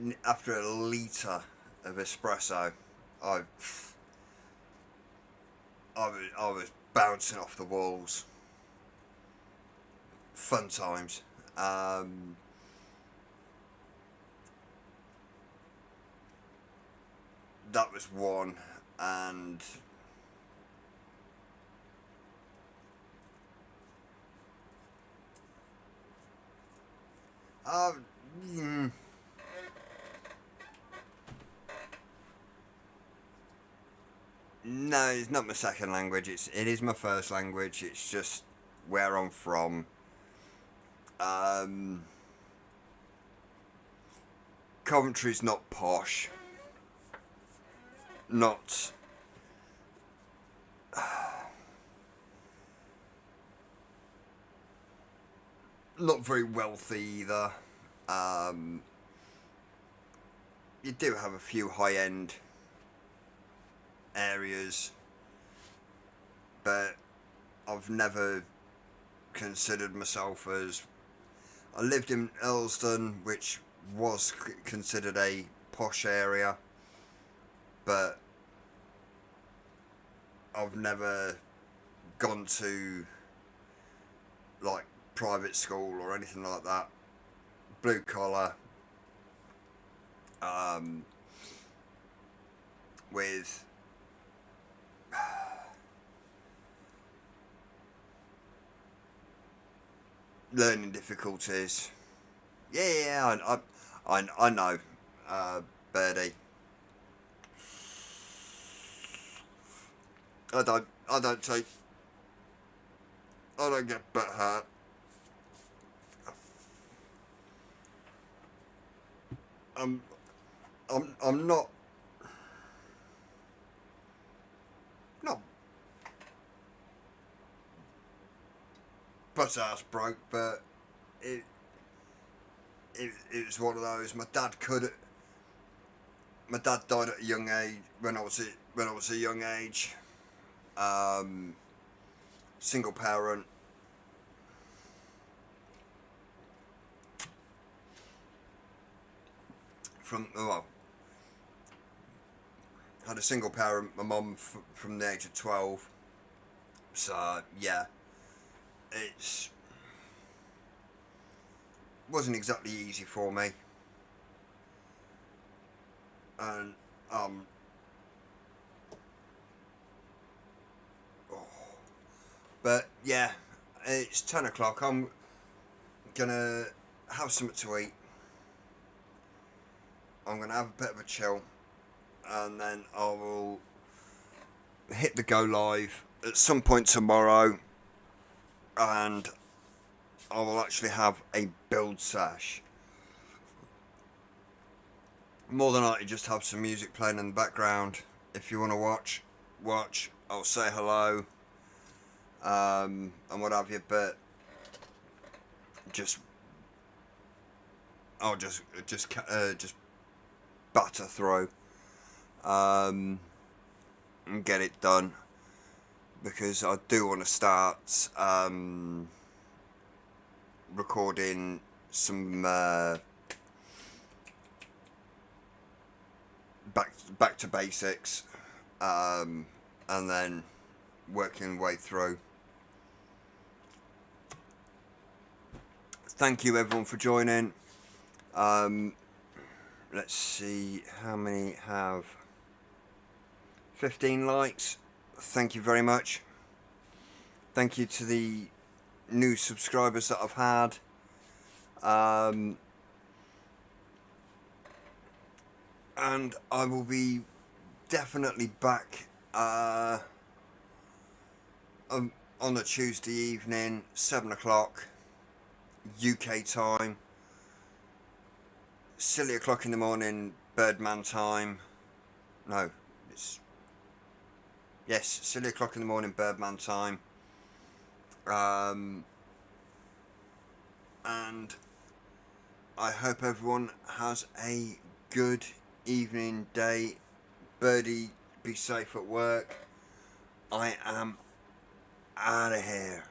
litre of espresso, I was bouncing off the walls. Fun times. That was one, and no, it's not my second language. It is my first language. It's just where I'm from. Coventry's not posh. Not very wealthy either. You do have a few high-end areas, but I've never considered myself as I lived in Earlsdon, which was considered a posh area, but I've never gone to like private school or anything like that. Blue collar, with learning difficulties. Yeah, I know, Birdie. I don't get butt hurt. I'm not butt ass broke, but it was one of those. My dad died at a young age when I was a young age. Single parent. Had a single parent, my mum, from the age of 12. So yeah, wasn't exactly easy for me, and but yeah, it's 10 o'clock. I'm gonna have something to eat. I'm gonna have a bit of a chill, and then I will hit the go live at some point tomorrow, and I will actually have a build sesh. More than likely just have some music playing in the background. If you want to watch. I'll say hello, and what have you, but I'll just batter through, and get it done, because I do want to start recording some back to basics, and then working way through. Thank you everyone for joining. Let's see how many have 15 likes. Thank you very much. Thank you to the new subscribers that I've had. And I will be definitely back on a Tuesday evening, 7 o'clock UK time, silly o'clock in the morning Birdman time. No, silly o'clock in the morning Birdman time. And I hope everyone has a good evening, day. Birdie, be safe at work. I am out of here.